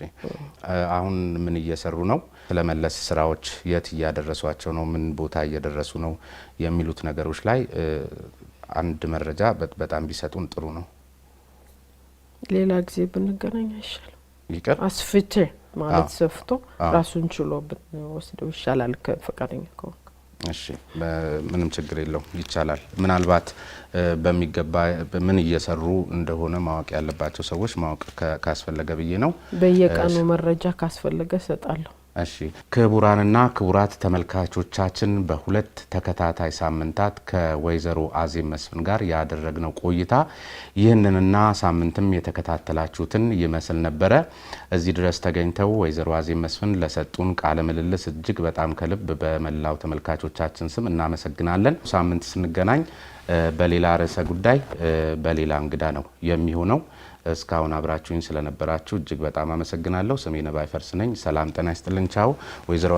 አሁን ምን እየሰሩ ነው? ስለመለስ ስራዎች የት እያደረሷቸው ነው? ምን ቦታ እየደረሱ ነው? የሚሉት ነገሮች ላይ አንድ መረጃ በጣም ቢሰጡን ጥሩ ነው። ሌላ ጊዜ ብንገናኝ ይሻላል። ይቀር አስፍቼ ማለት ሰፍቶ ራሱን ችሎ ወስደው ይሻላል ከፈቃደኛ ከሆነ። እሺ፣ ምንም ችግር የለው፣ ይቻላል። ምናልባት በሚገባ ምን እየሰሩ እንደሆነ ማወቅ ያለባቸው ሰዎች ማወቅ ካስፈለገ ብዬ ነው። በየቀኑ መረጃ ካስፈለገ ሰጣለሁ። እሺ፣ ክቡራንና ክቡራት ተመልካቾቻችን በሁለት ተከታታይ ሳምንታት ከወይዘሮ አዜብ መስፍን ጋር ያደረግነው ቆይታ ይህንንና ሳምንትም የተከታተላችሁትን ይመስል ነበረ። እዚህ ድረስ ተገኝተው ወይዘሮ አዜብ መስፍን ለሰጡን ቃለ ምልልስ እጅግ በጣም ከልብ በመላው ተመልካቾቻችን ስም እናመሰግናለን። ሳምንት ስንገናኝ በሌላ ርዕሰ ጉዳይ በሌላ እንግዳ ነው የሚሆነው። እስካሁን አብራችሁኝ ስለነበራችሁ እጅግ በጣም አመሰግናለሁ። ስሜ ነባይ ፈርስ ነኝ። ሰላም ጤና ይስጥልን። ቻው። ወይዘሮ